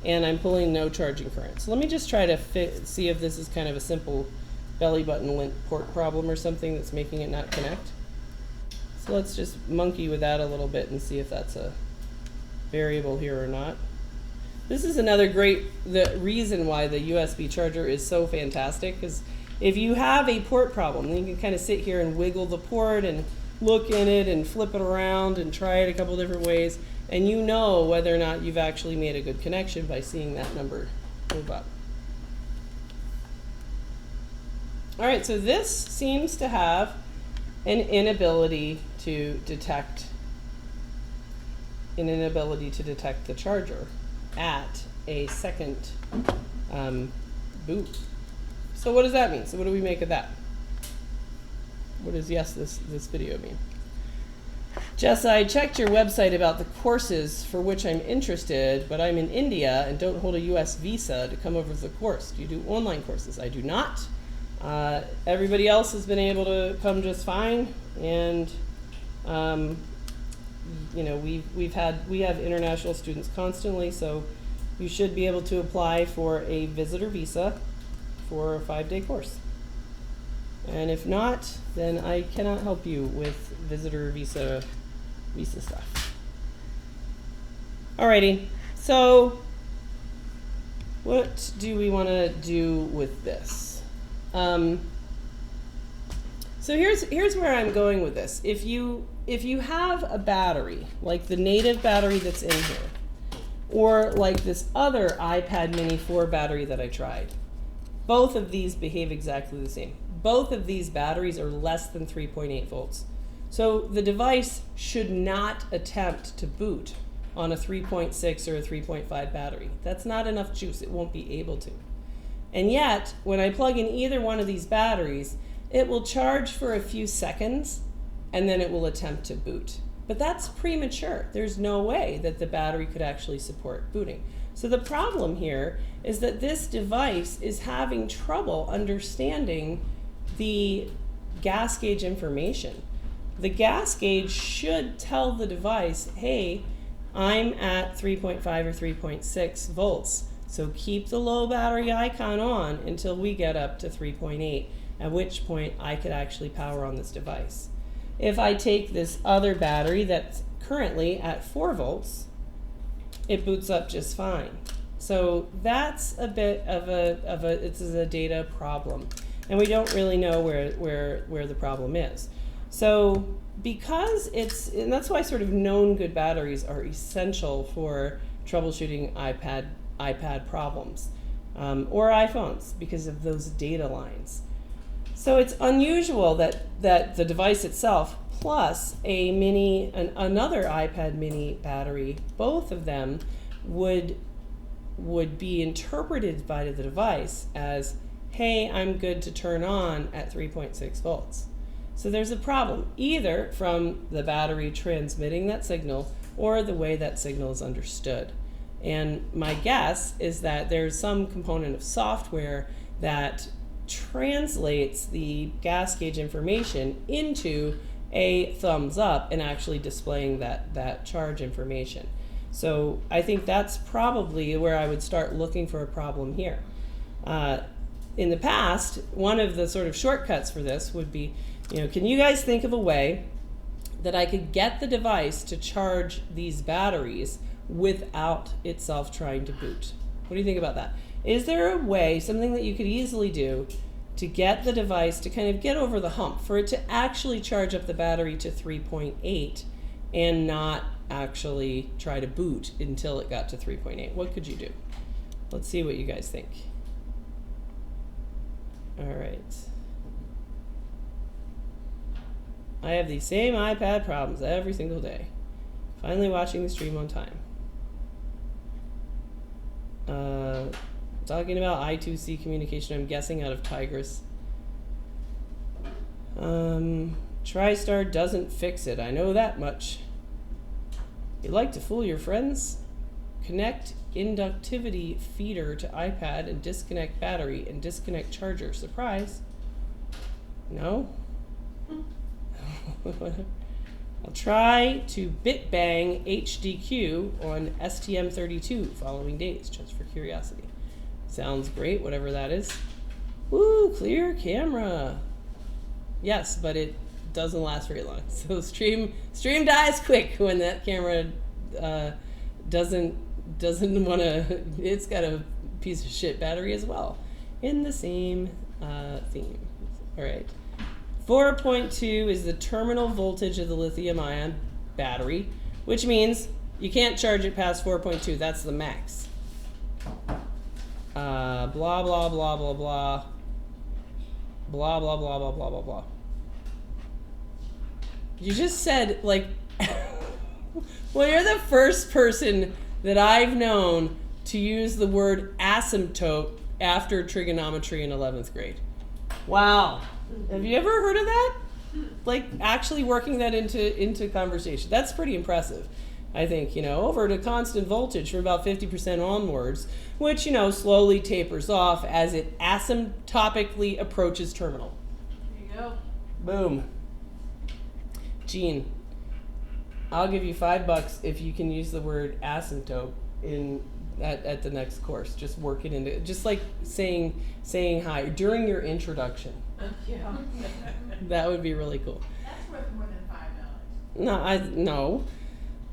and I'm pulling no charging current. So let me just try to see if this is kind of a simple belly button lint port problem or something that's making it not connect. So let's just monkey with that a little bit and see if that's a variable here or not. This is another great reason why the USB charger is so fantastic, because if you have a port problem, then you can kind of sit here and wiggle the port and look in it and flip it around and try it a couple different ways, and you know whether or not you've actually made a good connection by seeing that number move up. All right, so this seems to have an inability to detect the charger at a second boot. So what does that mean? So what do we make of that? What does this video mean? Jess, I checked your website about the courses for which I'm interested, but I'm in India and don't hold a US visa to come over to the course. Do you do online courses? I do not. Everybody else has been able to come just fine, and you know, we have international students constantly, so you should be able to apply for a visitor visa for a 5-day course. And if not, then I cannot help you with visitor visa stuff. Alrighty, so what do we want to do with this? So here's where I'm going with this. If you have a battery, like the native battery that's in here, or like this other iPad mini 4 battery that I tried, both of these behave exactly the same. Both of these batteries are less than 3.8 volts. So the device should not attempt to boot on a 3.6 or a 3.5 battery. That's not enough juice. It won't be able to. And yet, when I plug in either one of these batteries, it will charge for a few seconds and then it will attempt to boot. But that's premature. There's no way that the battery could actually support booting. So the problem here is that this device is having trouble understanding the gas gauge information. The gas gauge should tell the device, hey, I'm at 3.5 or 3.6 volts, so keep the low battery icon on until we get up to 3.8, at which point I could actually power on this device. If I take this other battery that's currently at 4 volts, it boots up just fine. So that's a bit of a data problem, and we don't really know where the problem is. So because and that's why sort of known good batteries are essential for troubleshooting iPad problems or iPhones because of those data lines. So it's unusual that the device itself plus another iPad mini battery, both of them would be interpreted by the device as, hey, I'm good to turn on at 3.6 volts. So there's a problem, either from the battery transmitting that signal or the way that signal is understood. And my guess is that there's some component of software that translates the gas gauge information into a thumbs up and actually displaying that charge information. So I think that's probably where I would start looking for a problem here. In the past, one of the sort of shortcuts for this would be, can you guys think of a way that I could get the device to charge these batteries without itself trying to boot? What do you think about that? Is there a way, something that you could easily do to get the device to kind of get over the hump, for it to actually charge up the battery to 3.8 and not actually try to boot until it got to 3.8? What could you do? Let's see what you guys think. All right. I have these same iPad problems every single day. Finally watching the stream on time. Talking about I2C communication, I'm guessing out of Tigris. TriStar doesn't fix it, I know that much. You like to fool your friends? Connect inductivity feeder to iPad and disconnect battery and disconnect charger. Surprise. No? I'll try to bit bang HDQ on STM32 following days, just for curiosity. Sounds great, whatever that is. Woo, clear camera. Yes, but it doesn't last very long. So stream dies quick when that camera doesn't want to. It's got a piece of shit battery as well, in the same theme. All right. 4.2 is the terminal voltage of the lithium-ion battery, which means you can't charge it past 4.2. That's the max. Blah, blah, blah, blah, blah. Blah, blah, blah, blah, blah, blah, blah. You just said, like, well, you're the first person that I've known to use the word asymptote after trigonometry in 11th grade. Wow. Have you ever heard of that? Like, actually working that into conversation. That's pretty impressive. I think, over to constant voltage from about 50% onwards, which, slowly tapers off as it asymptotically approaches terminal. There you go. Boom. Gene, I'll give you $5 if you can use the word asymptote at the next course. Just work it into, just like saying hi during your introduction. Yeah. That would be really cool. That's worth more than $5. No.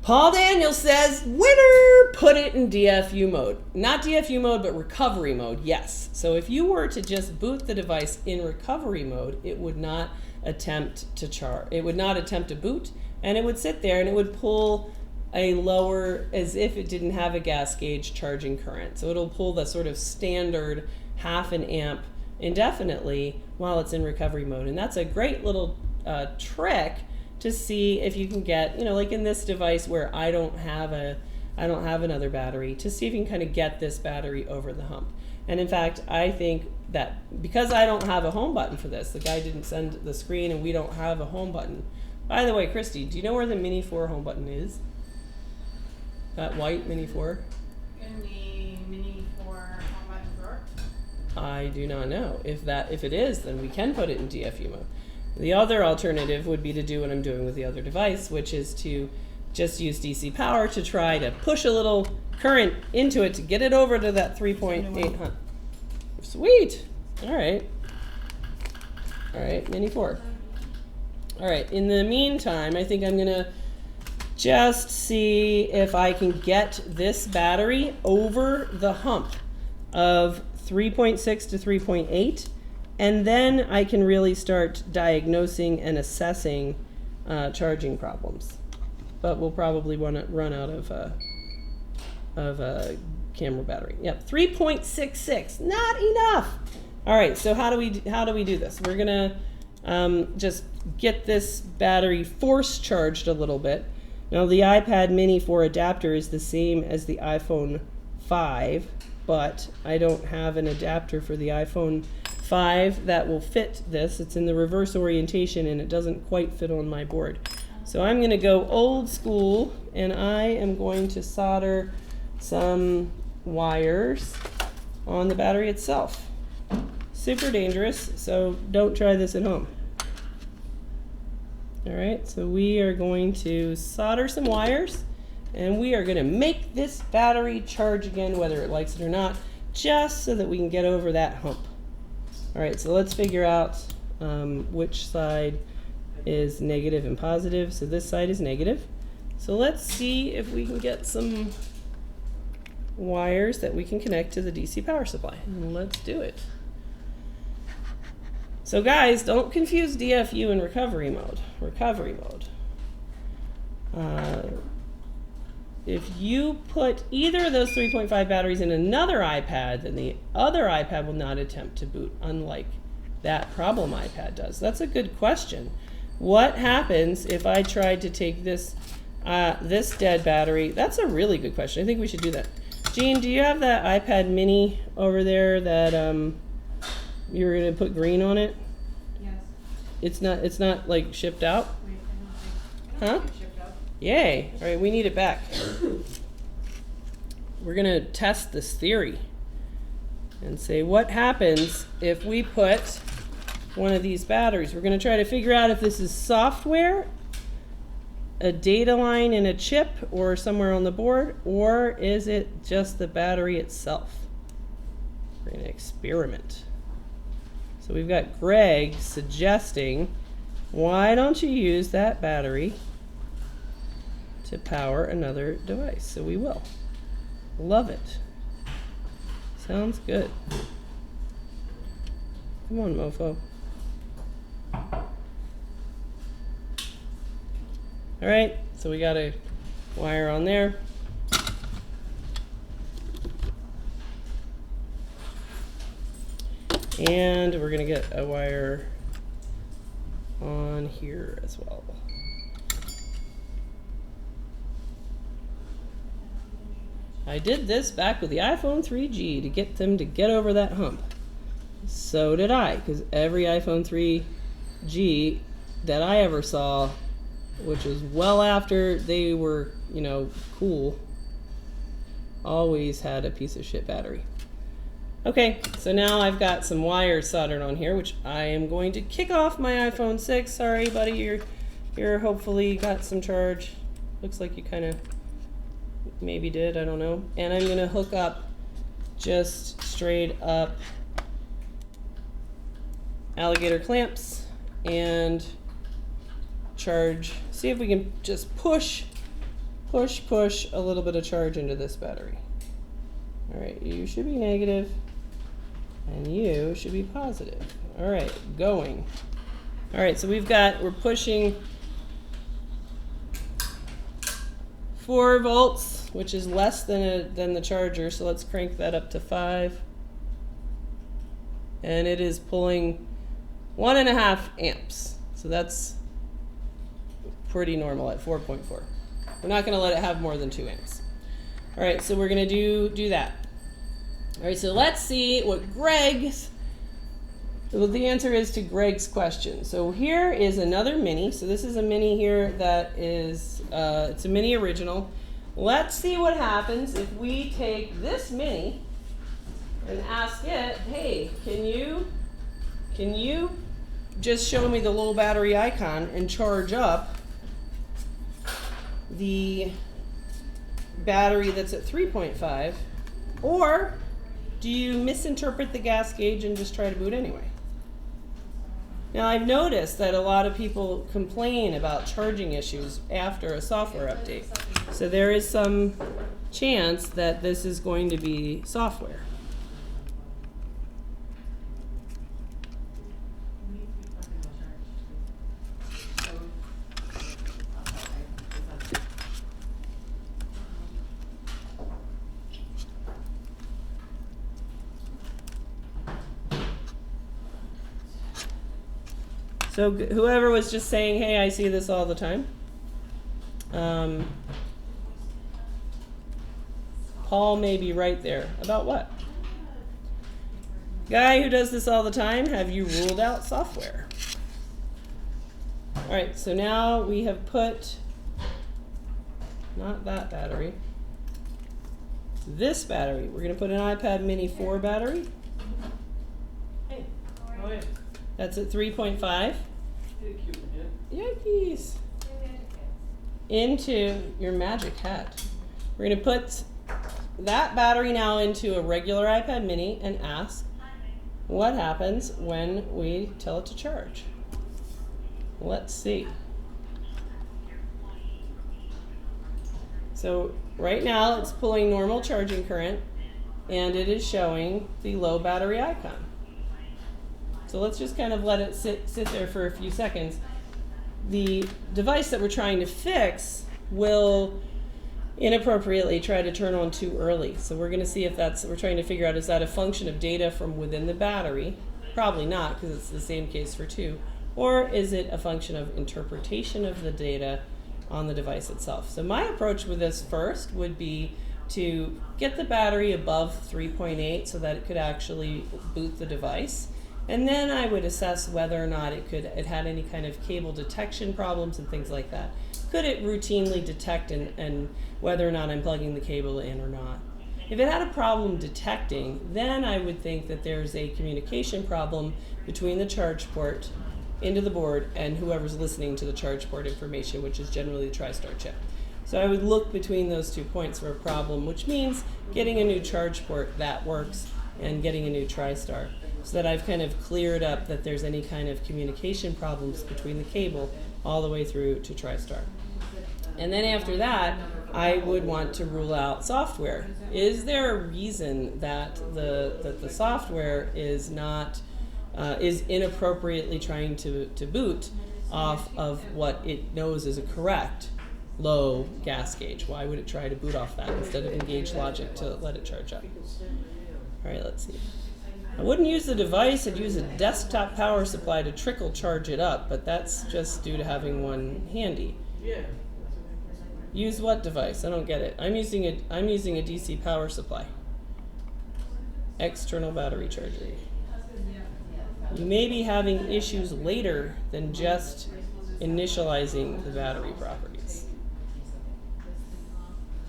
Paul Daniels says, winner, put it in DFU mode. Not DFU mode, but recovery mode, yes. So if you were to just boot the device in recovery mode, it would not attempt to charge. It would not attempt to boot, and it would sit there and it would pull a lower, as if it didn't have a gas gauge charging current. So it'll pull the sort of standard 0.5 amp indefinitely while it's in recovery mode. And that's a great little trick to see if you can get, like in this device where I don't have another battery, to see if you can kind of get this battery over the hump. And in fact, I think that because I don't have a home button for this, the guy didn't send the screen and we don't have a home button. By the way, Christy, do you know where the Mini 4 home button is? That white Mini 4? In the Mini 4 home button drawer? I do not know. If it is, then we can put it in DFU mode. The other alternative would be to do what I'm doing with the other device, which is to just use DC power to try to push a little current into it to get it over to that 3.8. Sweet. All right, Mini 4. All right, in the meantime, I think I'm gonna just see if I can get this battery over the hump of 3.6 to 3.8, and then I can really start diagnosing and assessing charging problems. But we'll probably want to run out of of a camera battery. Yep, 3.66, not enough. All right, so how do we do this? We're gonna just get this battery force charged a little bit. Now the iPad mini 4 adapter is the same as the iPhone 5, but I don't have an adapter for the iPhone 5 that will fit this. It's in the reverse orientation and it doesn't quite fit on my board. So I'm gonna go old school and I am going to solder some wires on the battery itself. Super dangerous, so don't try this at home. All right, so we are going to solder some wires and we are gonna make this battery charge again, whether it likes it or not, just so that we can get over that hump. All right, so let's figure out which side is negative and positive. So this side is negative. So let's see if we can get some wires that we can connect to the DC power supply. And let's do it. So guys, don't confuse DFU and recovery mode. Recovery mode. If you put either of those 3.5 batteries in another iPad, then the other iPad will not attempt to boot, unlike that problem iPad does. That's a good question. What happens if I tried to take this this dead battery? That's a really good question. I think we should do that. Jean, do you have that iPad mini over there that you were gonna put green on it? Yes. It's not like shipped out? Wait, I Huh? don't think it's shipped out. Yay. All right, we need it back. We're gonna test this theory and say what happens if we put one of these batteries. We're gonna try to figure out if this is software, a data line in a chip or somewhere on the board, or is it just the battery itself? We're gonna experiment. So we've got Greg suggesting, why don't you use that battery to power another device? So we will. Love it. Sounds good. Come on, mofo. All right, so we got a wire on there. And we're gonna get a wire on here as well. I did this back with the iPhone 3G to get them to get over that hump. So did I, because every iPhone 3G that I ever saw, which was well after they were, you know, cool, always had a piece of shit battery. Okay, so now I've got some wires soldered on here, which I am going to kick off my iPhone 6. Sorry, buddy, you're hopefully got some charge. Looks like you kind of maybe did, I don't know. And I'm gonna hook up just straight up alligator clamps and charge. See if we can just push a little bit of charge into this battery. All right, you should be negative and you should be positive. All right, going. All right, so we're pushing 4 volts, which is less than the charger. So let's crank that up to 5. And it is pulling 1.5 amps. So that's pretty normal at 4.4. We're not gonna let it have more than 2 amps. All right, so we're gonna do that. All right, so let's see what the answer is to Greg's question. So here is another mini. So this is a mini here that is, it's a mini original. Let's see what happens if we take this mini and ask it, hey, can you just show me the low battery icon and charge up the battery that's at 3.5, or do you misinterpret the gas gauge and just try to boot anyway? Now I've noticed that a lot of people complain about charging issues after a software update. So there is some chance that this is going to be software. So whoever was just saying, hey, I see this all the time. Paul may be right there. About what? Guy who does this all the time, have you ruled out software? All right, so now we have put, not that battery, this battery. We're going to put an iPad mini 4 battery. Hey, how are you? That's at 3.5. You're cute, yeah. Yankees. Into your magic hat. We're going to put that battery now into a regular iPad mini and ask what happens when we tell it to charge. Let's see. So right now it's pulling normal charging current and it is showing the low battery icon. So let's just kind of let it sit there for a few seconds. The device that we're trying to fix will inappropriately try to turn on too early. So we're going to see if we're trying to figure out, is that a function of data from within the battery? Probably not, because it's the same case for 2. Or is it a function of interpretation of the data on the device itself? So my approach with this first would be to get the battery above 3.8 so that it could actually boot the device. And then I would assess whether or not it had any kind of cable detection problems and things like that. Could it routinely detect and whether or not I'm plugging the cable in or not? If it had a problem detecting, then I would think that there's a communication problem between the charge port into the board and whoever's listening to the charge port information, which is generally the TriStar chip. So I would look between those 2 points for a problem, which means getting a new charge port that works and getting a new TriStar, so that I've kind of cleared up that there's any kind of communication problems between the cable all the way through to TriStar. And then after that, I would want to rule out software. Is there a reason that the software is not is inappropriately trying to boot off of what it knows is a correct low gas gauge? Why would it try to boot off that instead of engage logic to let it charge up? All right, let's see. I wouldn't use the device, I'd use a desktop power supply to trickle charge it up, but that's just due to having one handy. Yeah. Use what device? I don't get it. I'm using a DC power supply. External battery charger. You may be having issues later than just initializing the battery properties.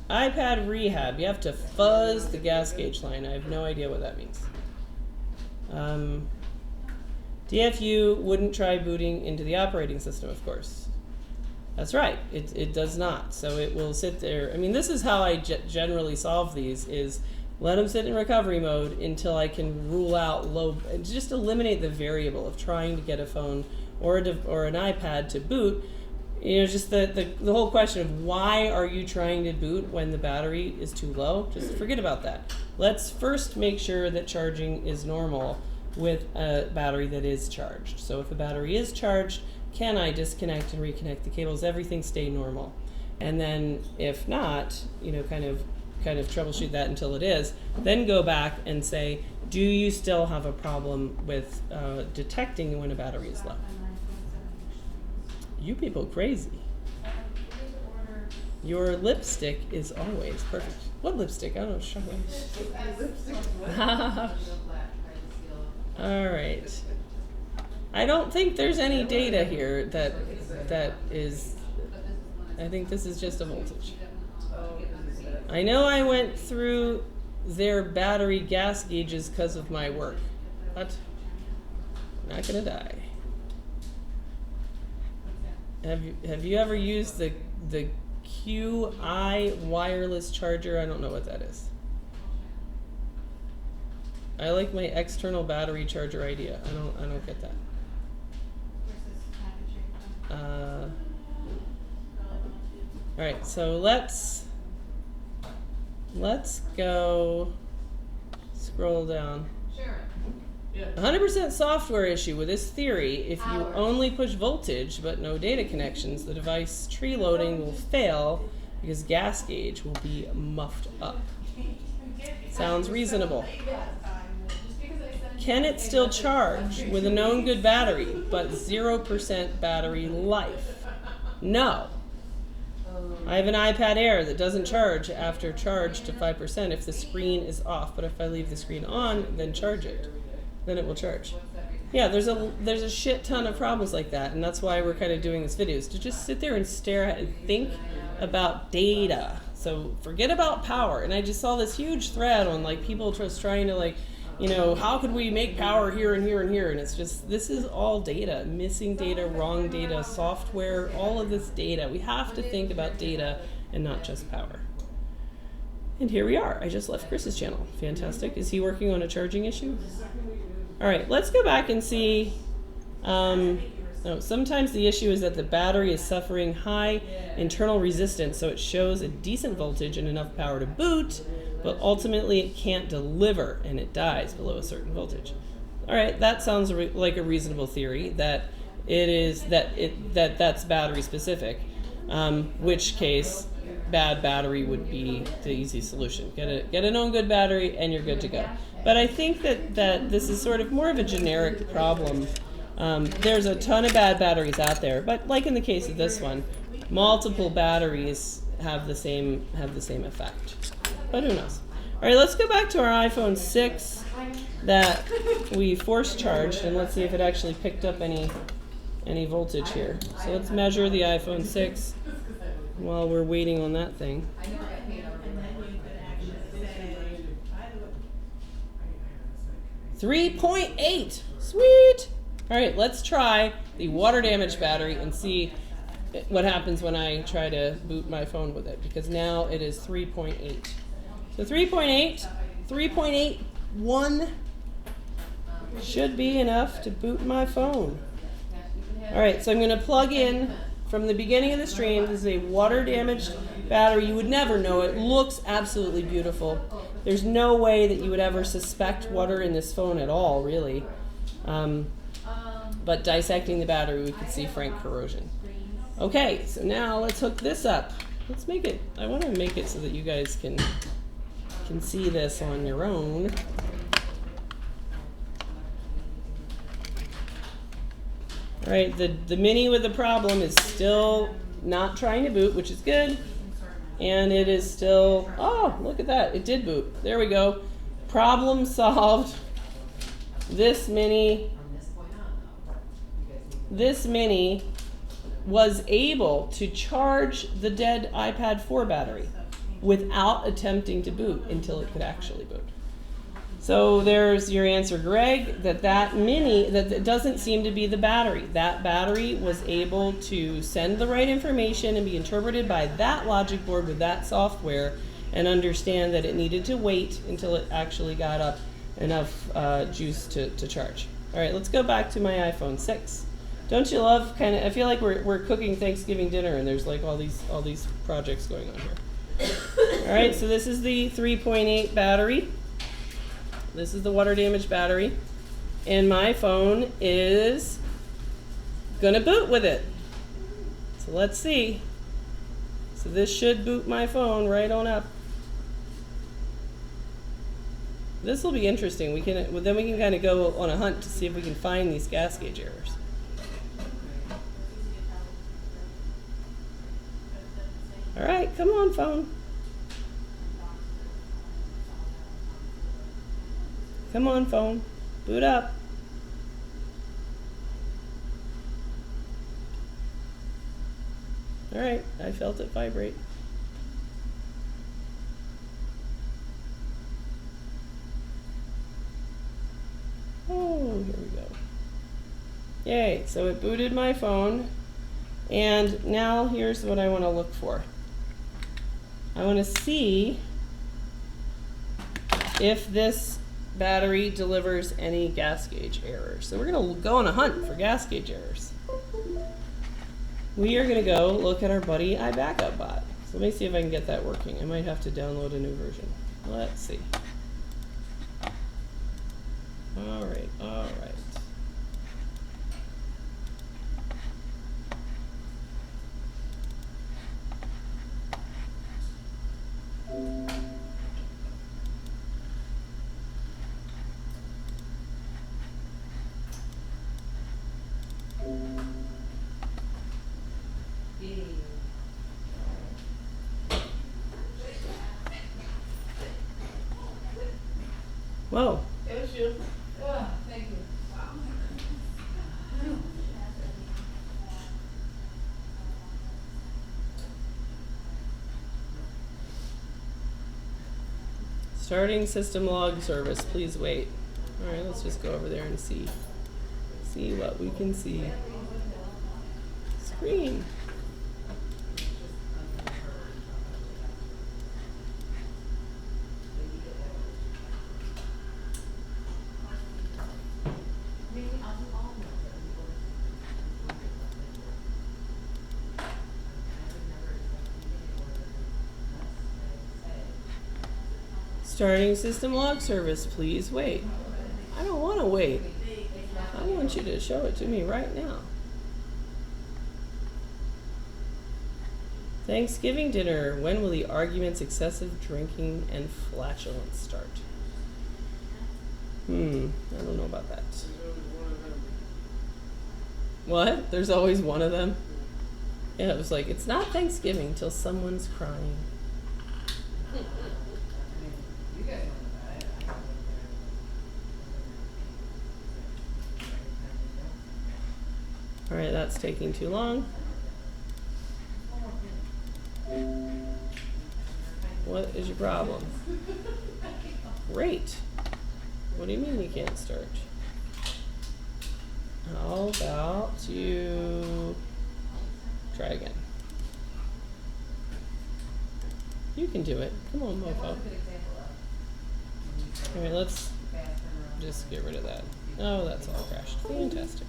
iPad rehab. You have to fuzz the gas gauge line. I have no idea what that means. DFU wouldn't try booting into the operating system, of course. That's right, it does not. So it will sit there. I mean, this is how I generally solve these, is let them sit in recovery mode until I can rule out low, just eliminate the variable of trying to get a phone or an iPad to boot. You know, just the whole question of why are you trying to boot when the battery is too low? Just forget about that. Let's first make sure that charging is normal with a battery that is charged. So if the battery is charged, can I disconnect and reconnect the cables? Everything stay normal. And then if not, you know, kind of troubleshoot that until it is. Then go back and say, do you still have a problem with detecting when a battery is low? You people crazy. Your lipstick is always perfect. What lipstick? I don't know. Show me. All right. I don't think there's any data here that is. I think this is just a voltage. I know I went through their battery gas gauges because of my work, but I'm not gonna die. Have you ever used the QI wireless charger? I don't know what that is. I like my external battery charger idea. I don't get that. All right, so let's go scroll down. Sure. 100% software issue with this theory. If you only push voltage but no data connections, the device tree loading will fail because gas gauge will be muffed up. Sounds reasonable. Can it still charge with a known good battery, but 0% battery life? No. I have an iPad Air that doesn't charge after charge to 5% if the screen is off, but if I leave the screen on, then charge it, then it will charge. Yeah, there's a shit ton of problems like that, and that's why we're kind of doing this video, is to just sit there and stare at and think about data. So forget about power. And I just saw this huge thread on like people just trying to like, you know, how could we make power here and here and here? And it's just, this is all data, missing data, wrong data, software, all of this data. We have to think about data and not just power. And here we are. I just left Chris's channel. Fantastic. Is he working on a charging issue? All right, let's go back and see. Sometimes the issue is that the battery is suffering high internal resistance, so it shows a decent voltage and enough power to boot, but ultimately it can't deliver and it dies below a certain voltage. All right, that sounds like a reasonable theory, that that's battery specific, which case bad battery would be the easy solution. Get a known good battery and you're good to go. But I think that this is sort of more of a generic problem. There's a ton of bad batteries out there, but like in the case of this one, multiple batteries have the same effect. But who knows? All right, let's go back to our iPhone 6 that we force charged, and let's see if it actually picked up any voltage here. So let's measure the iPhone 6 while we're waiting on that thing. 3.8, sweet. All right, let's try the water damaged battery and see what happens when I try to boot my phone with it, because now it is 3.8. So 3.81 should be enough to boot my phone. All right, so I'm going to plug in from the beginning of the stream. This is a water damaged battery. You would never know. It looks absolutely beautiful. There's no way that you would ever suspect water in this phone at all, really. But dissecting the battery, we could see frank corrosion. Okay, so now let's hook this up. Let's make it, I want to make it so that you guys can see this on your own. All right, the Mini with the problem is still not trying to boot, which is good. And it is still, oh, look at that, it did boot. There we go. Problem solved. This Mini was able to charge the dead iPad 4 battery without attempting to boot until it could actually boot. So there's your answer, Greg, that Mini, that it doesn't seem to be the battery. That battery was able to send the right information and be interpreted by that logic board with that software and understand that it needed to wait until it actually got up enough juice to charge. All right, let's go back to my iPhone 6. Don't you love kind of, I feel like we're cooking Thanksgiving dinner and there's like all these projects going on here. All right, so this is the 3.8 battery. This is the water damaged battery. And my phone is gonna boot with it. So let's see. So this should boot my phone right on up. This will be interesting. Then we can kind of go on a hunt to see if we can find these gas gauge errors. All right, come on, phone. Come on, phone. Boot up. All right, I felt it vibrate. Oh, here we go. Yay, so it booted my phone. And now here's what I want to look for. I want to see if this battery delivers any gas gauge errors. So we're going to go on a hunt for gas gauge errors. We are going to go look at our buddy iBackup bot. So let me see if I can get that working. I might have to download a new version. Let's see. All right, all right. Whoa. There's you. Thank you. Starting system log service, please wait. All right, let's just go over there and see what we can see. Screen. Starting system log service, please wait. I don't want to wait. I want you to show it to me right now. Thanksgiving dinner. When will the arguments, excessive drinking, and flatulence start? I don't know about that. What? There's always one of them? Yeah, it was like, it's not Thanksgiving till someone's crying. All right, that's taking too long. What is your problem? Great. What do you mean you can't start? How about you try again? You can do it. Come on, mofo. All right, let's just get rid of that. Oh, that's all crashed. Fantastic.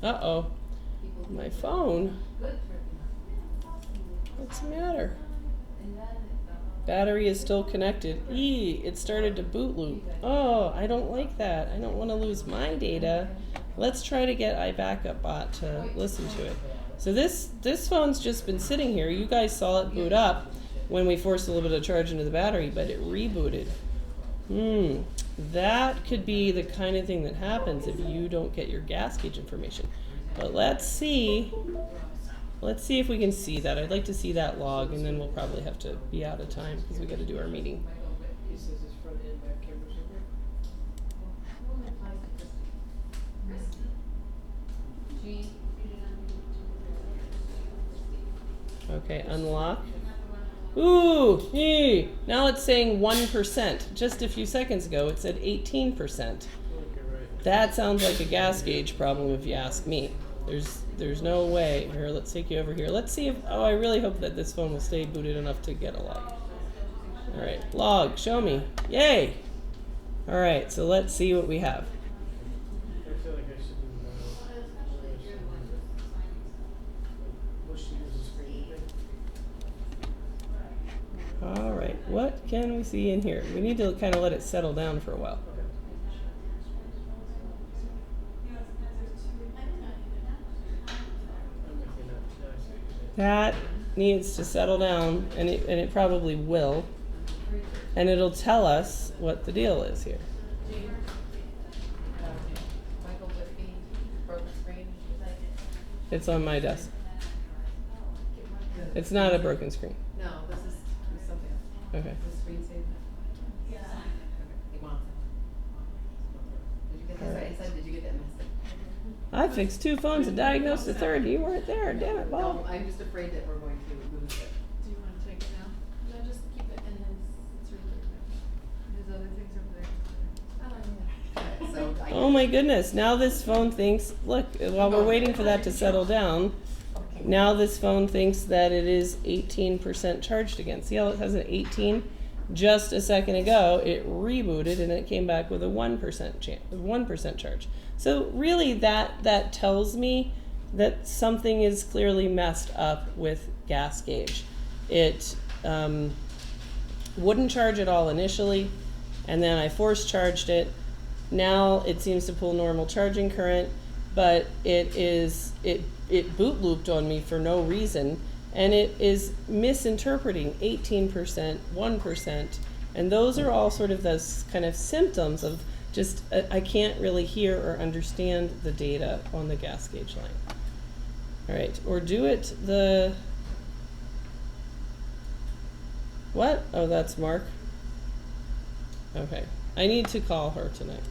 Uh-oh. My phone. What's the matter? Battery is still connected. It started to boot loop. Oh, I don't like that. I don't want to lose my data. Let's try to get iBackupBot to listen to it. So this phone's just been sitting here. You guys saw it boot up when we forced a little bit of charge into the battery, but it rebooted. That could be the kind of thing that happens if you don't get your gas gauge information. But let's see if we can see that. I'd like to see that log, and then we'll probably have to be out of time because we got to do our meeting. He says his front and back cameras are there. Okay, unlock. Ooh, now it's saying 1%. Just a few seconds ago, it said 18%. That sounds like a gas gauge problem, if you ask me. There's no way. Here, let's take you over here. Let's see if. Oh, I really hope that this phone will stay booted enough to get a log. All right, log. Show me. Yay! All right, so let's see what we have. I feel like I should do All right, what can we see in here? We need to kind of let it settle down for a while. That needs to settle down, and it probably will. And it'll tell us what the deal is here. It's on my desk. It's not a broken screen. No, this is something else. Okay. The screen saved. Yeah. He wants it. Did you get this? Alright. I said, did you get that message? I fixed 2 phones and diagnosed the third. You weren't there. Damn it, Bob. No, I'm just afraid that we're going to lose it. Do you want to take it now? No, just keep it in his, it's really good. His other things over there. So I Oh my goodness. Now this phone thinks, look, while we're waiting for that to settle down, now this phone thinks that it is 18% charged again. See how it has an 18? Just a second ago, it rebooted and it came back with a 1% charge. So really that tells me that something is clearly messed up with gas gauge. It wouldn't charge at all initially, and then I force charged it. Now it seems to pull normal charging current, but it boot looped on me for no reason, and it is misinterpreting 18%, 1%, and those are all sort of those kind of symptoms of just I can't really hear or understand the data on the gas gauge line. All right, or do it the, what? Oh, that's Mark. Okay, I need to call her tonight.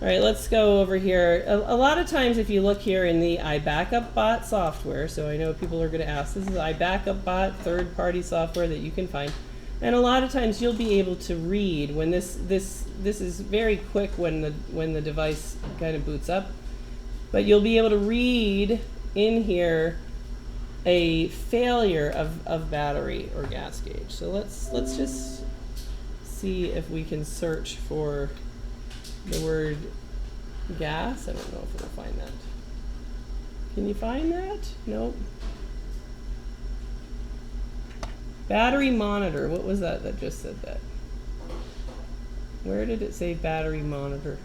All right, let's go over here. A lot of times if you look here in the iBackupBot software, so I know people are going to ask, this is iBackupBot, third-party software that you can find. And a lot of times you'll be able to read when this is very quick when the device kind of boots up. But you'll be able to read in here a failure of battery or gas gauge. So let's just see if we can search for the word gas. I don't know if we'll find that. Can you find that? Nope. Battery monitor. What was that just said that? Where did it say battery monitor?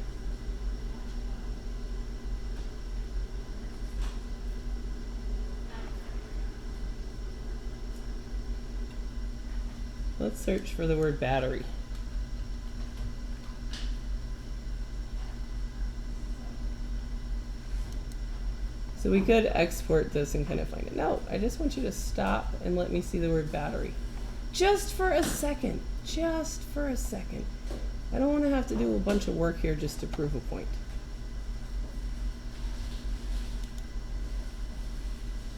Let's search for the word battery. So we could export this and kind of find it. No, I just want you to stop and let me see the word battery. Just for a second. Just for a second. I don't want to have to do a bunch of work here just to prove a point.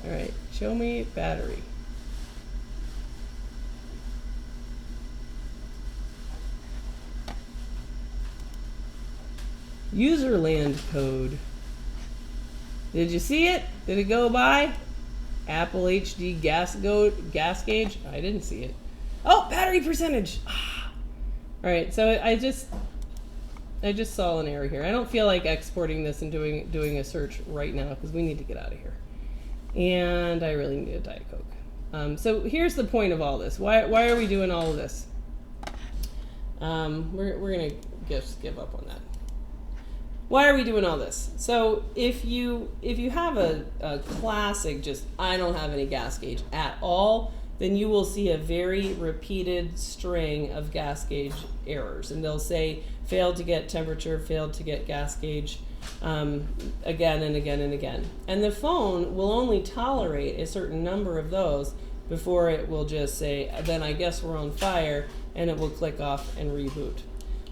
All right, show me battery. Userland code. Did you see it? Did it go by? Apple HD gas gauge? I didn't see it. Oh, battery percentage. Ah. All right, so I just saw an error here. I don't feel like exporting this and doing a search right now because we need to get out of here. And I really need a Diet Coke. So here's the point of all this. Why are we doing all of this? We're gonna just give up on that. Why are we doing all this? So if you have a classic, just I don't have any gas gauge at all, then you will see a very repeated string of gas gauge errors. And they'll say failed to get temperature, failed to get gas gauge, again and again and again. And the phone will only tolerate a certain number of those before it will just say, then I guess we're on fire, and it will click off and reboot.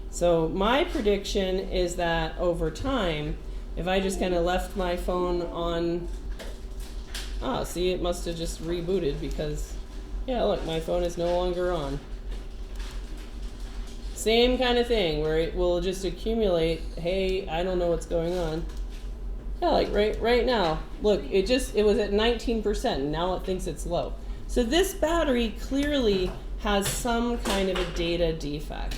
So my prediction is that over time, if I just kind of left my phone on, see, it must have just rebooted because, yeah, look, my phone is no longer on. Same kind of thing where it will just accumulate, hey, I don't know what's going on. Yeah, like right now, look, it was at 19%, and now it thinks it's low. So this battery clearly has some kind of a data defect.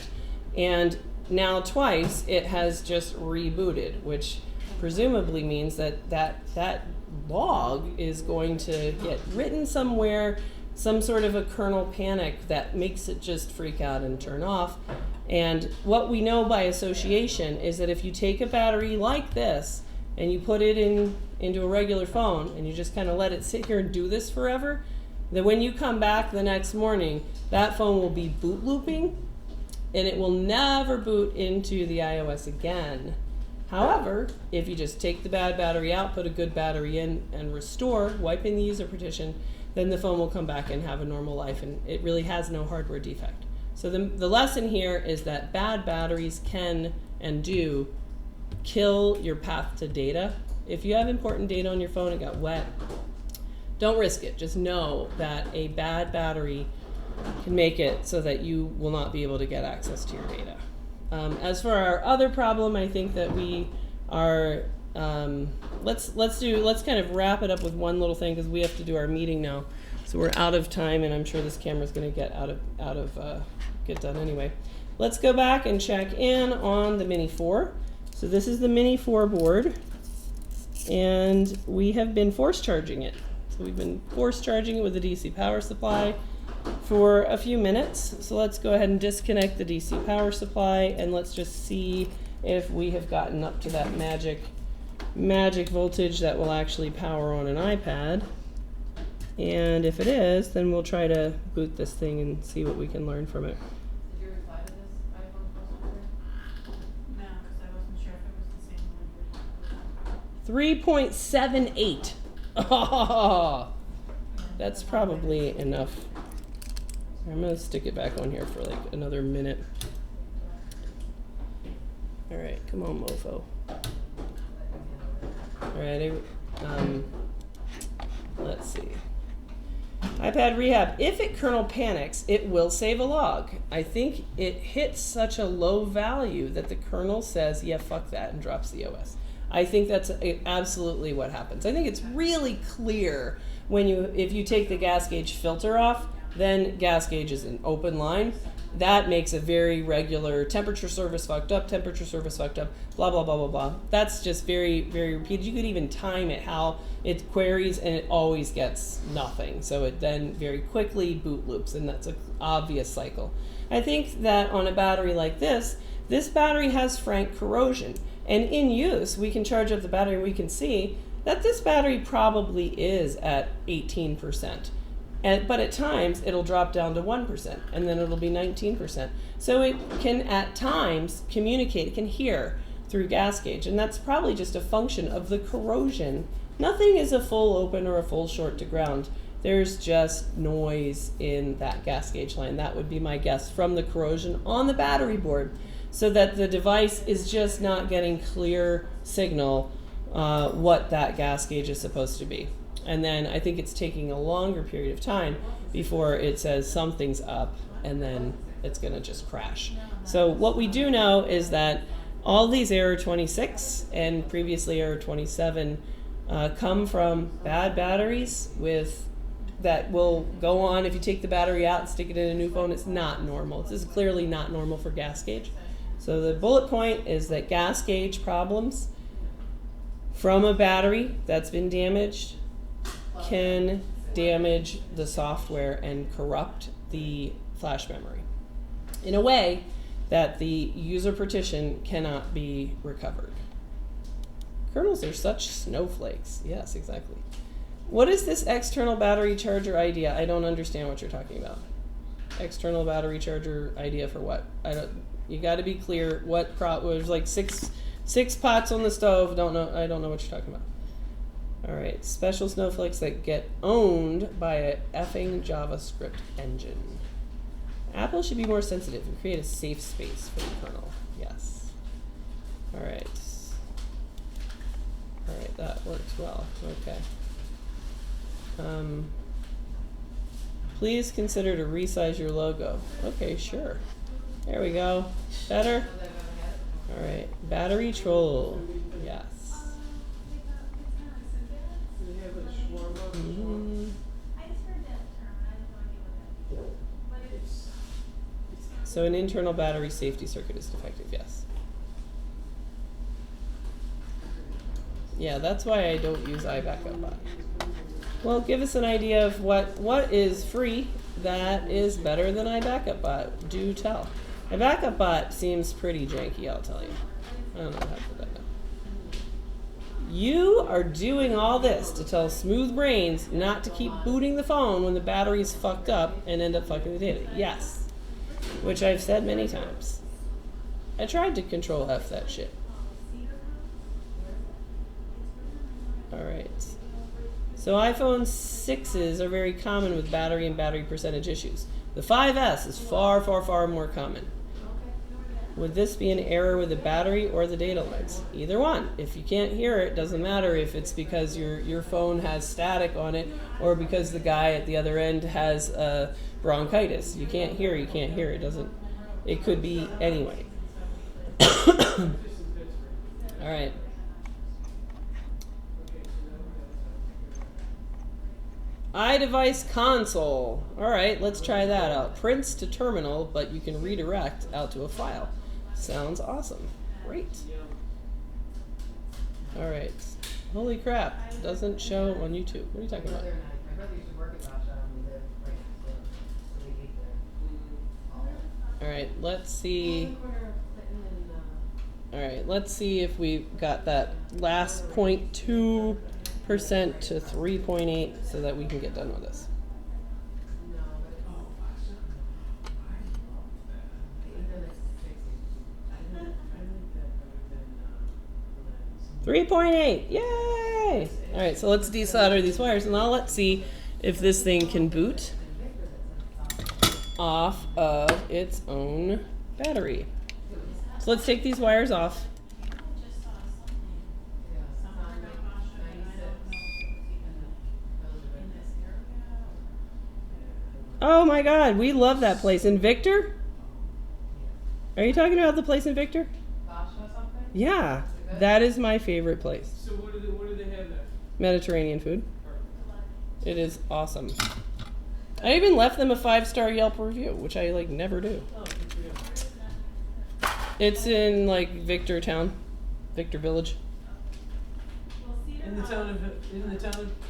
And now twice it has just rebooted, which presumably means that log is going to get written somewhere, some sort of a kernel panic that makes it just freak out and turn off. And what we know by association is that if you take a battery like this and you put it into a regular phone and you just kind of let it sit here and do this forever, that when you come back the next morning, that phone will be boot looping and it will never boot into the iOS again. However, if you just take the bad battery out, put a good battery in, and restore, wiping the user partition, then the phone will come back and have a normal life, and it really has no hardware defect. So the lesson here is that bad batteries can and do kill your path to data. If you have important data on your phone and got wet, don't risk it. Just know that a bad battery can make it so that you will not be able to get access to your data. As for our other problem, I think that we are, let's kind of wrap it up with one little thing because we have to do our meeting now. So we're out of time, and I'm sure this camera's going to get get done anyway. Let's go back and check in on the Mini 4. So this is the Mini 4 board, and we have been force charging it. So we've been force charging it with a DC power supply for a few minutes. So let's go ahead and disconnect the DC power supply, and let's just see if we have gotten up to that magic voltage that will actually power on an iPad. And if it is, then we'll try to boot this thing and see what we can learn from it. Did you reply to this iPhone customer? No, because I wasn't sure if it was the same one you were talking about. 3.78. Oh, that's probably enough. I'm gonna stick it back on here for like another minute. All right, come on, mofo. All right, let's see. iPad rehab. If it kernel panics, it will save a log. I think it hits such a low value that the kernel says, yeah, fuck that, and drops the OS. I think that's absolutely what happens. I think it's really clear if you take the gas gauge filter off, then gas gauge is an open line. That makes a very regular temperature service fucked up, temperature service fucked up, blah, blah, blah, blah, blah. That's just very, very repeated. You could even time it how it queries and it always gets nothing. So it then very quickly boot loops, and that's an obvious cycle. I think that on a battery like this battery has frank corrosion. And in use, we can charge up the battery and we can see that this battery probably is at 18%. But at times, it'll drop down to 1%, and then it'll be 19%. So it can, at times, communicate, it can hear through gas gauge, and that's probably just a function of the corrosion. Nothing is a full open or a full short to ground. There's just noise in that gas gauge line. That would be my guess from the corrosion on the battery board, so that the device is just not getting clear signal what that gas gauge is supposed to be. And then I think it's taking a longer period of time before it says something's up, and then it's going to just crash. So what we do know is that all these error 26 and previously error 27 come from bad batteries that will go on. If you take the battery out and stick it in a new phone, it's not normal. This is clearly not normal for gas gauge. So the bullet point is that gas gauge problems from a battery that's been damaged can damage the software and corrupt the flash memory in a way that the user partition cannot be recovered. Kernels are such snowflakes. Yes, exactly. What is this external battery charger idea? I don't understand what you're talking about. External battery charger idea for what? You got to be clear. There's like six pots on the stove. I don't know what you're talking about. All right, special snowflakes that get owned by a effing JavaScript engine. Apple should be more sensitive and create a safe space for the kernel. Yes. All right. All right, that works well. Okay. Please consider to resize your logo. Okay, sure. There we go. Better? All right. Battery troll. Yes. So an internal battery safety circuit is defective, yes. Yeah, that's why I don't use iBackupBot. Well, give us an idea of what is free that is better than iBackupBot. Do tell. iBackupBot seems pretty janky, I'll tell you. I don't know how to put that down. You are doing all this to tell smooth brains not to keep booting the phone when the battery's fucked up and end up fucking the data. Yes. Which I've said many times. I tried to control F that shit. Alright. So iPhone 6s are very common with battery and battery percentage issues. The 5S is far, far, far more common. Would this be an error with the battery or the data lines? Either one. If you can't hear it, doesn't matter if it's because your phone has static on it or because the guy at the other end has bronchitis. You can't hear, it doesn't. It could be anyway. All right. iDevice console. All right, let's try that out. Prints to terminal, but you can redirect out to a file. Sounds awesome. Great. All right. Holy crap. Doesn't show on YouTube. What are you talking about? All right, let's see. All right, let's see if we got that last 0.2% to 3.8 so that we can get done with this. 3.8, yay! All right, so let's desolder these wires, and now let's see if this thing can boot off of its own battery. So let's take these wires off. Oh my God, we love that place in Victor. Are you talking about the place in Victor? Yeah, that is my favorite place. So what do they have there? Mediterranean food. It is awesome. I even left them a 5-star Yelp review, which I like never do. Oh, good for you. It's in like Victor Town, Victor Village. In the town of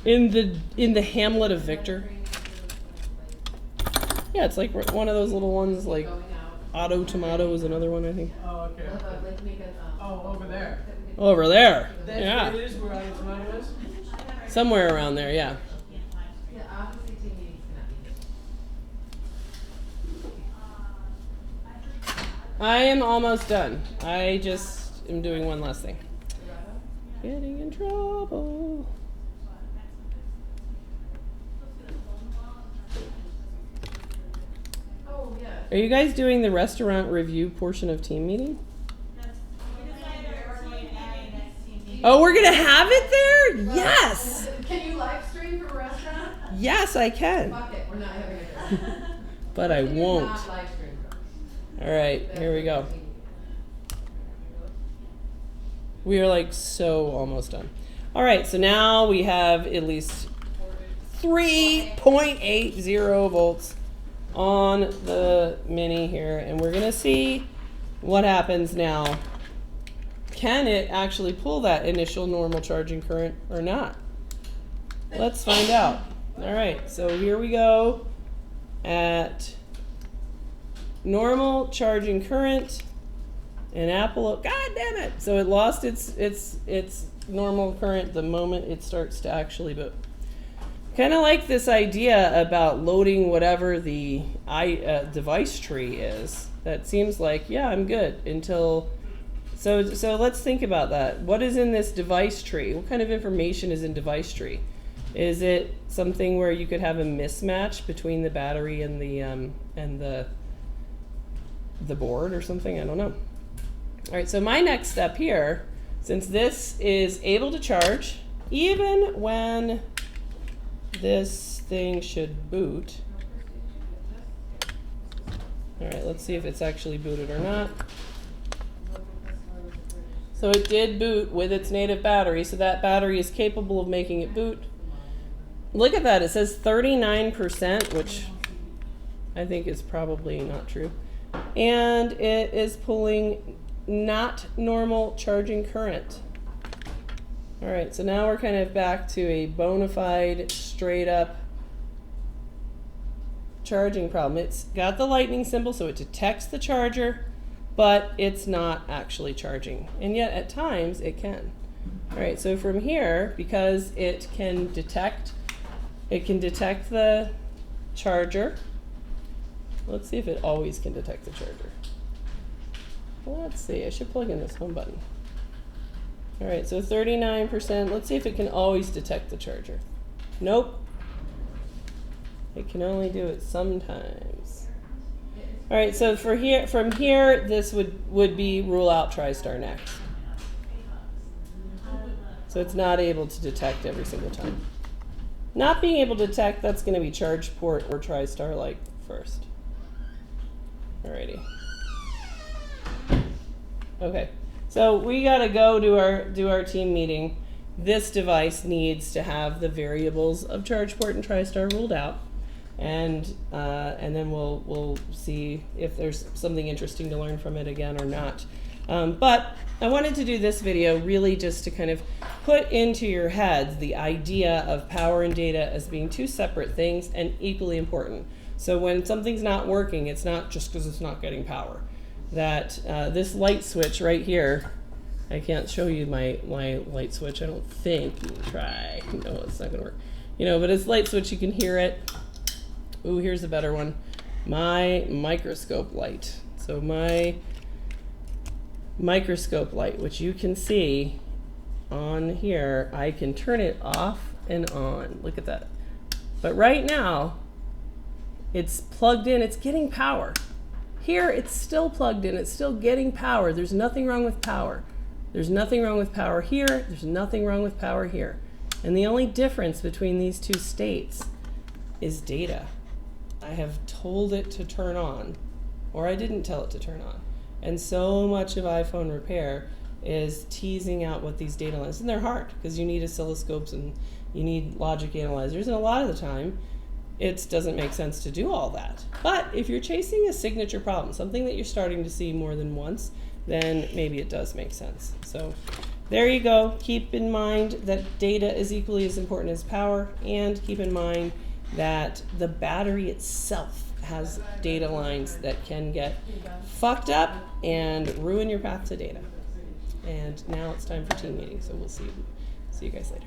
In the hamlet of Victor. Yeah, it's like one of those little ones. Like Auto Tomato is another one, I think. Oh, okay. Oh, over there. Over there. That's Yeah. where it is, where Auto Tomato is? Somewhere around there. Yeah. I am almost done. I just am doing one last thing. Getting in trouble. Are you guys doing the restaurant review portion of team meeting? Oh, we're gonna have it there? Yes. Can you live stream from a restaurant? Yes, I can. Fuck it, we're not having it there. But I won't. Not live stream. All right, here we go. We are like so almost done. All right, so now we have at least 3.80 volts on the Mini here, and we're gonna see what happens now. Can it actually pull that initial normal charging current or not? Let's find out. All right, so here we go at normal charging current. And Apple, God damn it! So it lost its normal current the moment it starts to actually boot. Kind of like this idea about loading whatever the device tree is. That seems like, yeah, I'm good until. So let's think about that. What is in this device tree? What kind of information is in device tree? Is it something where you could have a mismatch between the battery and the board or something? I don't know. All right, so my next step here, since this is able to charge, even when this thing should boot. All right, let's see if it's actually booted or not. So it did boot with its native battery, so that battery is capable of making it boot. Look at that, it says 39%, which I think is probably not true. And it is pulling not normal charging current. All right, so now we're kind of back to a bona fide, straight up charging problem. It's got the lightning symbol, so it detects the charger, but it's not actually charging. And yet at times it can. All right, so from here, because it can detect the charger. Let's see if it always can detect the charger. Let's see, I should plug in this home button. All right, so 39%. Let's see if it can always detect the charger. Nope. It can only do it sometimes. All right, so from here, this would be rule out TriStar next. So it's not able to detect every single time. Not being able to detect, that's going to be charge port or TriStar like first. Alrighty. Okay, so we gotta go do our team meeting. This device needs to have the variables of charge port and TriStar ruled out, and then we'll see if there's something interesting to learn from it again or not. But I wanted to do this video really just to kind of put into your heads the idea of power and data as being two separate things and equally important. So when something's not working, it's not just because it's not getting power. That this light switch right here, I can't show you my light switch, I don't think. You can try. No, it's not gonna work. But this light switch, you can hear it. Ooh, here's a better one. My microscope light. So my microscope light, which you can see, on here, I can turn it off and on. Look at that. But right now, it's plugged in, it's getting power. Here, it's still plugged in, it's still getting power. There's nothing wrong with power. There's nothing wrong with power here, there's nothing wrong with power here. And the only difference between these two states is data. I have told it to turn on, or I didn't tell it to turn on. And so much of iPhone repair is teasing out what these data lines, and they're hard because you need oscilloscopes and you need logic analyzers, and a lot of the time it doesn't make sense to do all that. But if you're chasing a signature problem, something that you're starting to see more than once, then maybe it does make sense. So there you go. Keep in mind that data is equally as important as power, and keep in mind that the battery itself has data lines that can get fucked up and ruin your path to data. And now it's time for team meeting, so we'll see you guys later.